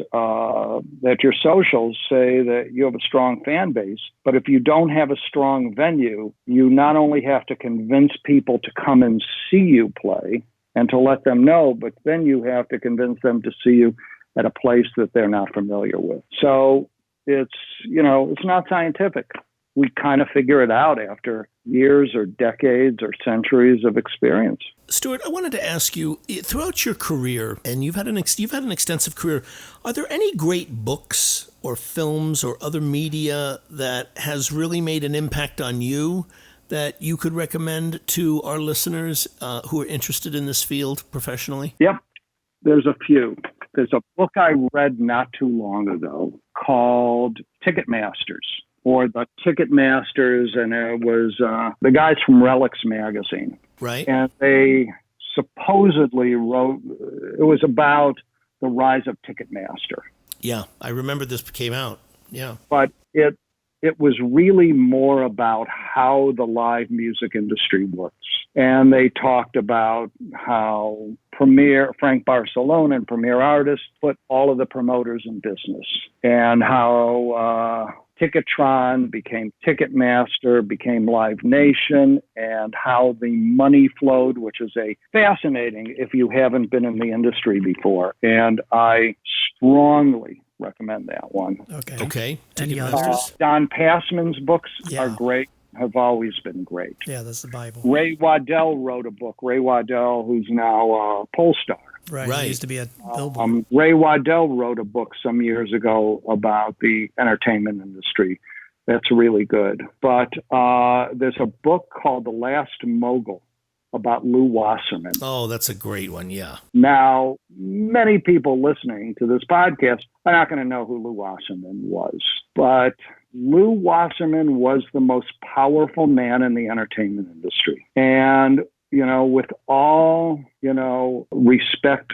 your socials say that you have a strong fan base, but if you don't have a strong venue, you not only have to convince people to come and see you play and to let them know, but then you have to convince them to see you at a place that they're not familiar with. So it's not scientific. We kind of figure it out after years or decades or centuries of experience. Stuart, I wanted to ask you, throughout your career, and you've had an extensive career, are there any great books or films or other media that has really made an impact on you that you could recommend to our listeners who are interested in this field professionally? Yep, there's a few. There's a book I read not too long ago called Ticketmasters, or The Ticketmasters, and it was the guys from Relics magazine. Right. And they supposedly wrote, it was about the rise of Ticketmaster. Yeah, I remember this came out. Yeah. But it was really more about how the live music industry works. And they talked about how Frank Barcelona and Premier Artists put all of the promoters in business, and how Ticketron became Ticketmaster, became Live Nation, and how the money flowed, which is a fascinating if you haven't been in the industry before. And I strongly recommend that one. Okay. Any others? Don Passman's books Yeah. are great, have always been great. Yeah, that's the Bible. Ray Waddell wrote a book. Ray Waddell, who's now Polestar. Right. Right. He used to be a billboard. Ray Waddell wrote a book some years ago about the entertainment industry. That's really good. But there's a book called The Last Mogul about Lou Wasserman. Oh, that's a great one. Yeah. Now, many people listening to this podcast are not going to know who Lou Wasserman was, but Lou Wasserman was the most powerful man in the entertainment industry. And, with all, respect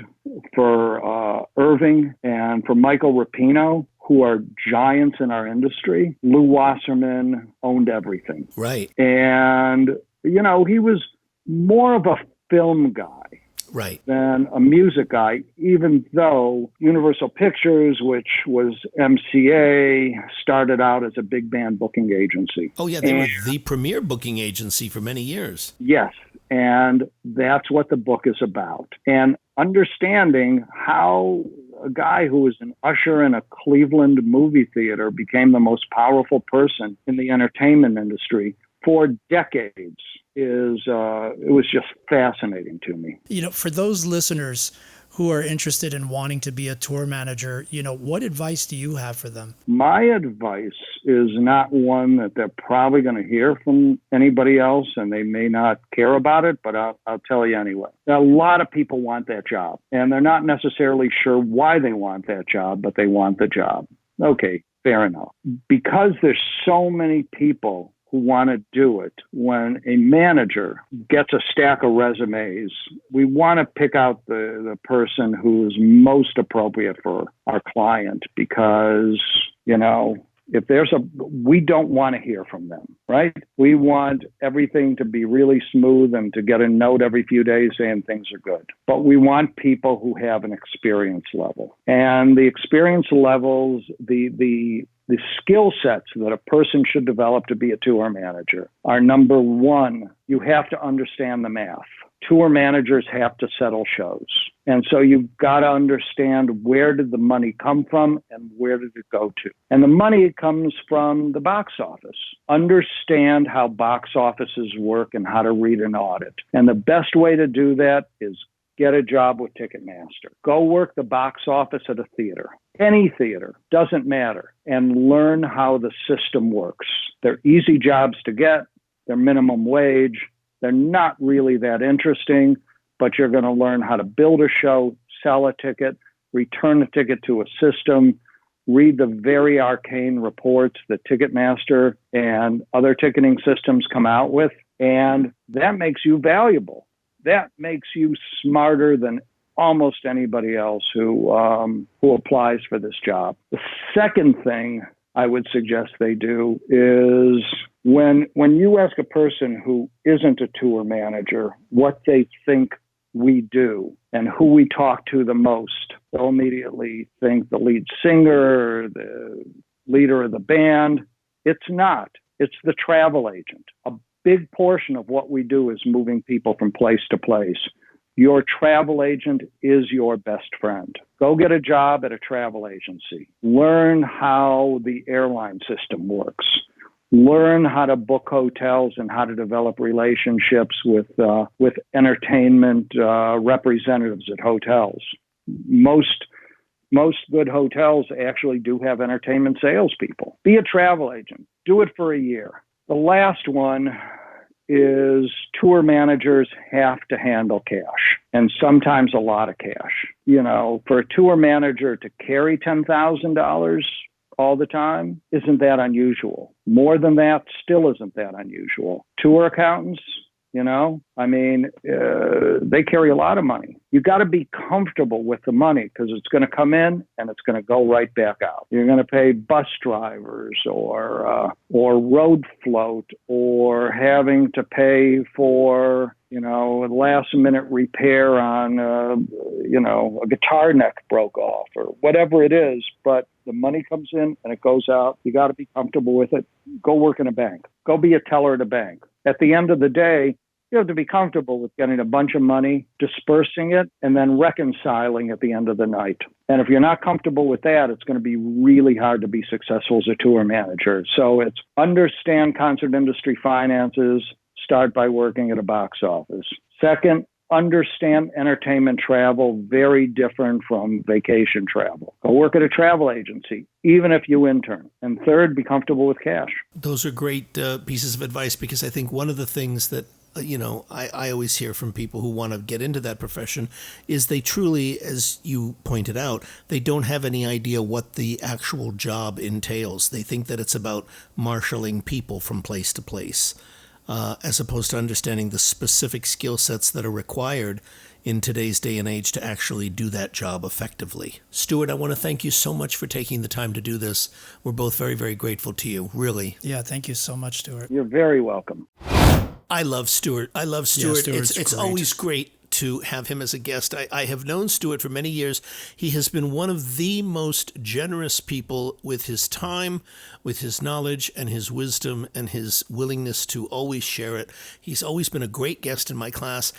for Irving and for Michael Rapino, who are giants in our industry, Lou Wasserman owned everything. Right. And, he was more of a film guy. Right. Than a music guy, even though Universal Pictures, which was MCA, started out as a big band booking agency. Oh, yeah, they were the premier booking agency for many years. Yes, and that's what the book is about. And understanding how a guy who was an usher in a Cleveland movie theater became the most powerful person in the entertainment industry for decades it was just fascinating to me. For those listeners who are interested in wanting to be a tour manager, what advice do you have for them? My advice is not one that they're probably going to hear from anybody else, and they may not care about it, but I'll tell you anyway. A lot of people want that job, and they're not necessarily sure why they want that job, but they want the job. Okay, fair enough. Because there's so many people who want to do it, when a manager gets a stack of resumes, we want to pick out the person who is most appropriate for our client, because, if we don't want to hear from them, right? We want everything to be really smooth and to get a note every few days saying things are good. But we want people who have an experience level. And the experience levels, the the skill sets that a person should develop to be a tour manager are, number one, you have to understand the math. Tour managers have to settle shows. And so you've got to understand, where did the money come from and where did it go to? And the money comes from the box office. Understand how box offices work and how to read an audit. And the best way to do that is get a job with Ticketmaster. Go work the box office at a theater. Any theater, doesn't matter, and learn how the system works. They're easy jobs to get. They're minimum wage. They're not really that interesting, but you're going to learn how to build a show, sell a ticket, return the ticket to a system, read the very arcane reports that Ticketmaster and other ticketing systems come out with, and that makes you valuable. That makes you smarter than almost anybody else who applies for this job. The second thing I would suggest they do is, when you ask a person who isn't a tour manager what they think we do and who we talk to the most, they'll immediately think the lead singer, the leader of the band. It's not. It's the travel agent. A big portion of what we do is moving people from place to place. Your travel agent is your best friend. Go get a job at a travel agency. Learn how the airline system works. Learn how to book hotels and how to develop relationships with entertainment representatives at hotels. Most good hotels actually do have entertainment salespeople. Be a travel agent. Do it for a year. The last one is, tour managers have to handle cash, and sometimes a lot of cash. You know, for a tour manager to carry $10,000 all the time isn't that unusual. More than that still isn't that unusual. Tour accountants, you know, I mean, they carry a lot of money. You got to be comfortable with the money, because it's going to come in and it's going to go right back out. You're going to pay bus drivers or road float, or having to pay for, you know, a last minute repair on, a guitar neck broke off or whatever it is. But the money comes in and it goes out. You got to be comfortable with it. Go work in a bank. Go be a teller at a bank. At the end of the day, you have to be comfortable with getting a bunch of money, dispersing it, and then reconciling at the end of the night. And if you're not comfortable with that, it's going to be really hard to be successful as a tour manager. So it's understand concert industry finances, start by working at a box office. Second, understand entertainment travel, very different from vacation travel. Go work at a travel agency, even if you intern. And third, be comfortable with cash. Those are great pieces of advice, because I think one of the things that I always hear from people who want to get into that profession is they truly, as you pointed out, they don't have any idea what the actual job entails. They think that it's about marshaling people from place to place, as opposed to understanding the specific skill sets that are required in today's day and age to actually do that job effectively. Stuart, I want to thank you so much for taking the time to do this. We're both very, very grateful to you, really. Yeah, thank you so much, Stuart. You're very welcome. I love Stuart. Yeah, It's always great to have him as a guest. I have known Stuart for many years. He has been one of the most generous people with his time, with his knowledge and his wisdom and his willingness to always share it. He's always been a great guest in my class,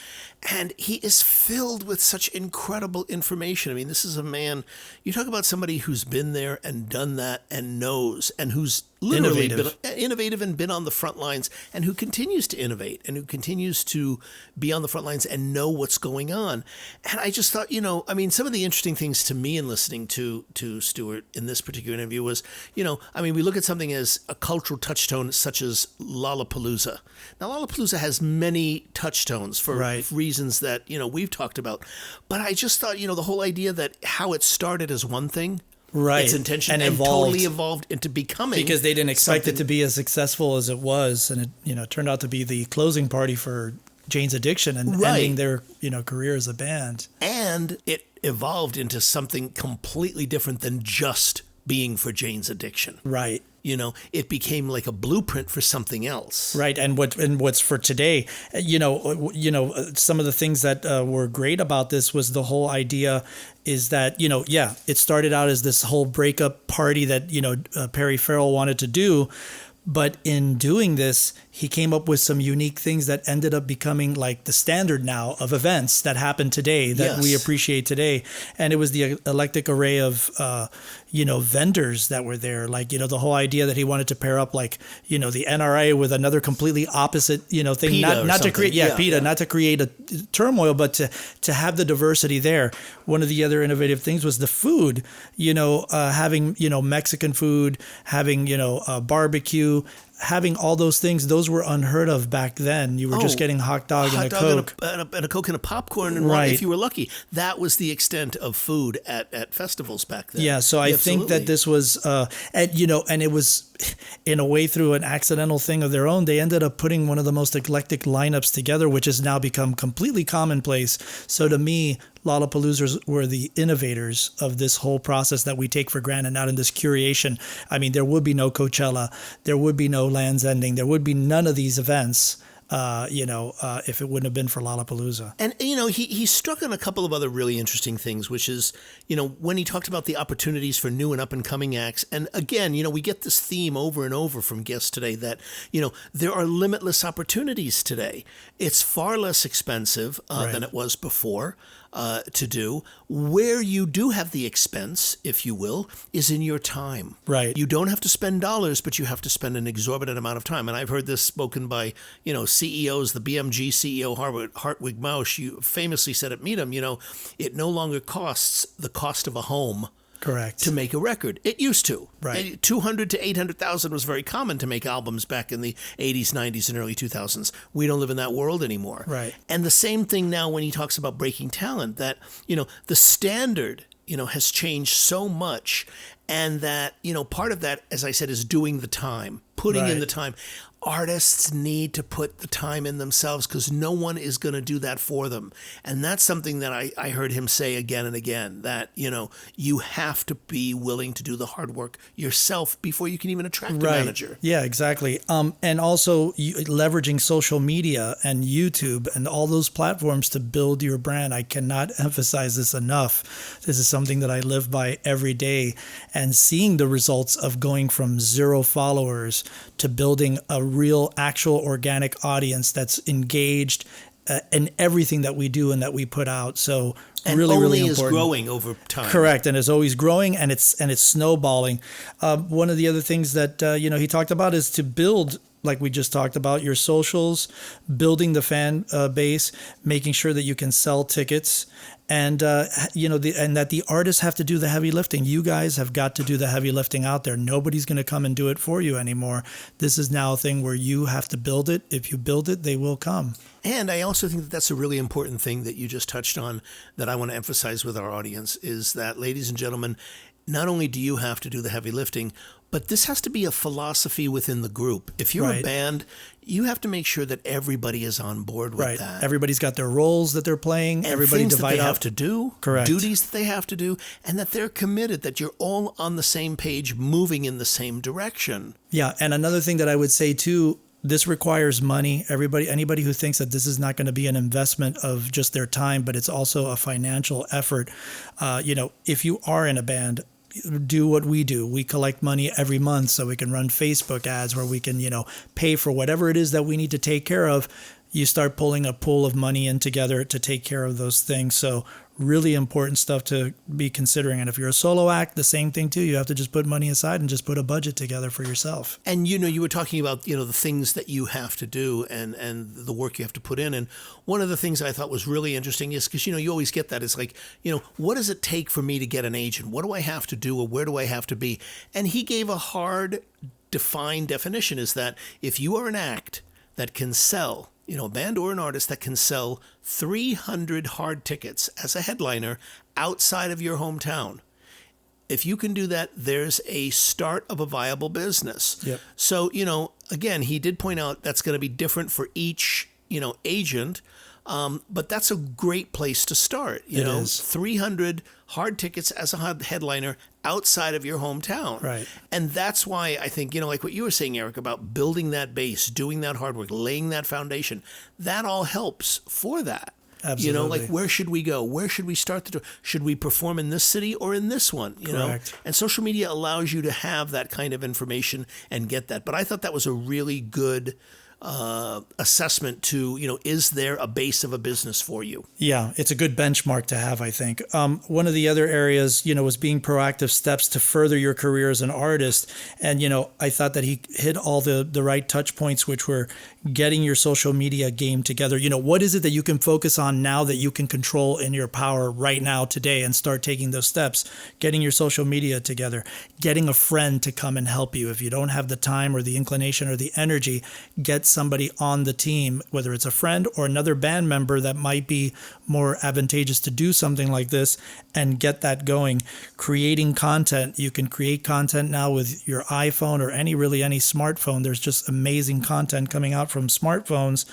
and he is filled with such incredible information. I mean, this is a man, you talk about somebody who's been there and done that and knows, and who's literally been innovative and been on the front lines, and who continues to innovate and who continues to be on the front lines and know what's going on. And I just thought, some of the interesting things to me in listening to Stuart in this particular interview was, we look at something as a cultural touchstone such as Lollapalooza. Now, Lollapalooza has many touchstones for reasons that, we've talked about. But I just thought, the whole idea that how it started as one thing, its intention, and totally evolved into becoming, because they didn't expect it to be as successful as it was, and it turned out to be the closing party for Jane's Addiction and ending their career as a band. And it evolved into something completely different than just being for Jane's Addiction. Right. It became like a blueprint for something else. Right. And what's for today, some of the things that were great about this was the whole idea is that, it started out as this whole breakup party that, Perry Farrell wanted to do. But in doing this, he came up with some unique things that ended up becoming like the standard now of events that happen today that we appreciate today. And it was the eclectic array of, vendors that were there. Like, the whole idea that he wanted to pair up like, the NRA with another completely opposite, thing, not to create, PETA, not to create a turmoil, but to have the diversity there. One of the other innovative things was the food, having, Mexican food, having, barbecue, having all those things. Those were unheard of back then. You were just getting hot dog and a Coke. And a Coke and a popcorn, and right. If you were lucky. That was the extent of food at festivals back then. Yeah, so I think that this was, and it was, in a way, through an accidental thing of their own, they ended up putting one of the most eclectic lineups together, which has now become completely commonplace. So to me, Lollapaloozers were the innovators of this whole process that we take for granted now in this curation. I mean, there would be no Coachella, there would be no Land's Ending, there would be none of these events, if it wouldn't have been for Lollapalooza. And, he struck on a couple of other really interesting things, which is, when he talked about the opportunities for new and up-and-coming acts. And again, we get this theme over and over from guests today that, there are limitless opportunities today. It's far less expensive than it was before. To do. Where you do have the expense, if you will, is in your time. Right. You don't have to spend dollars, but you have to spend an exorbitant amount of time. And I've heard this spoken by, CEOs. The BMG CEO, Hartwig Mausch, you famously said at Meet 'em, it no longer costs the cost of a home. Correct. To make a record. It used to. Right. 200 to 800,000 was very common to make albums back in the 80s, 90s, and early 2000s. We don't live in that world anymore. Right. And the same thing now when he talks about breaking talent, that, the standard, has changed so much. And that, part of that, as I said, is doing the time, putting in the time. Artists need to put the time in themselves because no one is going to do that for them. And that's something that I heard him say again and again, that, you have to be willing to do the hard work yourself before you can even attract a manager. Yeah, exactly. And also leveraging social media and YouTube and all those platforms to build your brand. I cannot emphasize this enough. This is something that I live by every day, and seeing the results of going from 0 followers to building a real, actual, organic audience that's engaged in everything that we do and that we put out. So and really, only really important. Is growing over time. Correct, and is always growing, and it's snowballing. One of the other things that he talked about is to build, like we just talked about, your socials, building the fan base, making sure that you can sell tickets, and and that the artists have to do the heavy lifting. You guys have got to do the heavy lifting out there. Nobody's going to come and do it for you anymore. This is now a thing where you have to build it. If you build it, they will come. And I also think that that's a really important thing that you just touched on that I want to emphasize with our audience is that, ladies and gentlemen, not only do you have to do the heavy lifting, but this has to be a philosophy within the group. If you're a band, you have to make sure that everybody is on board with that. Everybody's got their roles that they're playing. And everybody things divide that they up. have to do. Correct. Duties that they have to do, and that they're committed, that you're all on the same page, moving in the same direction. Yeah, and another thing that I would say too, this requires money. Anybody who thinks that this is not going to be an investment of just their time, but it's also a financial effort. If you are in a band, do what we do. We collect money every month so we can run Facebook ads where we can, pay for whatever it is that we need to take care of. You start pulling a pool of money in together to take care of those things. So really important stuff to be considering. And if you're a solo act, the same thing too. You have to just put money aside and just put a budget together for yourself. And you were talking about the things that you have to do and the work you have to put in. And one of the things I thought was really interesting is because you always get that. It's like, what does it take for me to get an agent? What do I have to do, or where do I have to be? And he gave a hard, defined definition: is that if you are an act that can sell, a band or an artist that can sell 300 hard tickets as a headliner outside of your hometown, if you can do that, there's a start of a viable business. Yep. So, again, he did point out that's going to be different for each, agent. But that's a great place to start. It is. 300 hard tickets as a headliner outside of your hometown. Right. And that's why I think, like what you were saying, Eric, about building that base, doing that hard work, laying that foundation, that all helps for that. Absolutely. You know, like where should we go? Where should we start the tour? Should we perform in this city or in this one? You Correct. know, and social media allows you to have that kind of information and get that. But I thought that was a really good assessment to, you know, is there a base of a business for you? Yeah, it's a good benchmark to have, I think. One of the other areas, you know, was being proactive steps to further your career as an artist. And, you know, I thought that he hit all the right touch points, which were getting your social media game together. You know, what is it that you can focus on now that you can control in your power right now, today, and start taking those steps? Getting your social media together, getting a friend to come and help you. If you don't have the time or the inclination or the energy, get somebody on the team, whether it's a friend or another band member that might be more advantageous to do something like this, and get that going. Creating content. You can create content now with your iPhone or any smartphone. There's just amazing content coming out from smartphones.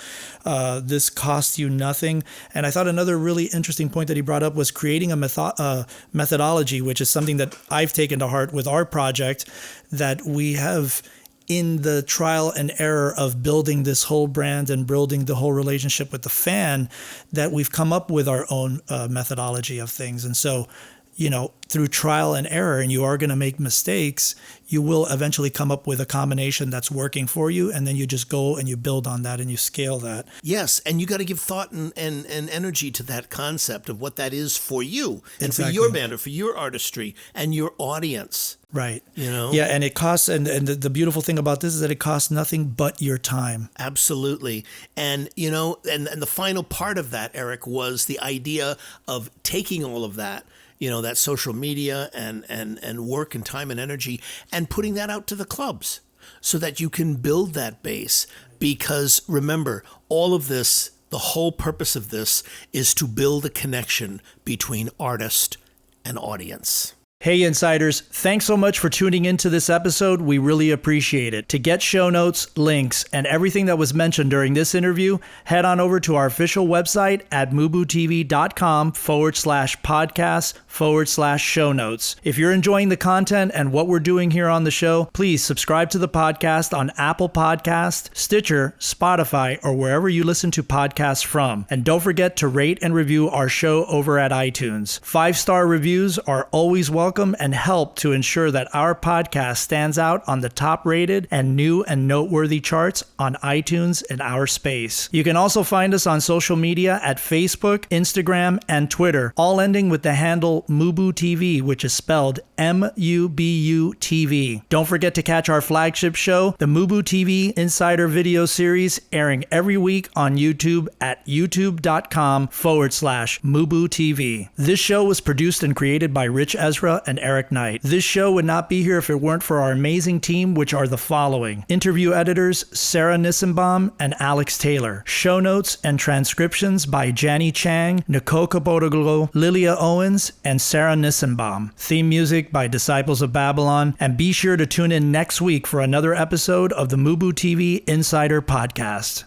This costs you nothing. And I thought another really interesting point that he brought up was creating a methodology, which is something that I've taken to heart with our project, that we have in the trial and error of building this whole brand and building the whole relationship with the fan, that we've come up with our own methodology of things. And so, you know, through trial and error, and you are going to make mistakes, you will eventually come up with a combination that's working for you. And then you just go and you build on that and you scale that. Yes, and you got to give thought and energy to that concept of what that is for you and Exactly. for your band or for your artistry and your audience. Right. You know? Yeah, and it costs, and the beautiful thing about this is that it costs nothing but your time. Absolutely. And, you know, and the final part of that, Eric, was the idea of taking all of that, you know, that social media and work and time and energy, and putting that out to the clubs so that you can build that base. Because remember, all of this, the whole purpose of this is to build a connection between artist and audience. Hey Insiders, thanks so much for tuning into this episode. We really appreciate it. To get show notes, links, and everything that was mentioned during this interview, head on over to our official website at MUBUTV.com/podcast/show notes. If you're enjoying the content and what we're doing here on the show, please subscribe to the podcast on Apple Podcast, Stitcher, Spotify, or wherever you listen to podcasts from. And don't forget to rate and review our show over at iTunes. 5-star reviews are always welcome and help to ensure that our podcast stands out on the top rated and new and noteworthy charts on iTunes in our space. You can also find us on social media at Facebook, Instagram, and Twitter, all ending with the handle MUBUTV, which is spelled MUBUTV. Don't forget to catch our flagship show, the MUBUTV Insider Video Series, airing every week on YouTube at youtube.com/MUBUTV. This show was produced and created by Rich Ezra and Eric Knight. This show would not be here if it weren't for our amazing team, which are the following: interview editors Sarah Nissenbaum and Alex Taylor, show notes and transcriptions by Jani Chang, Nicole Capodoglo, Lilia Owens, and Sarah Nissenbaum, theme music by Disciples of Babylon, and be sure to tune in next week for another episode of the MUBUTV Insider Podcast.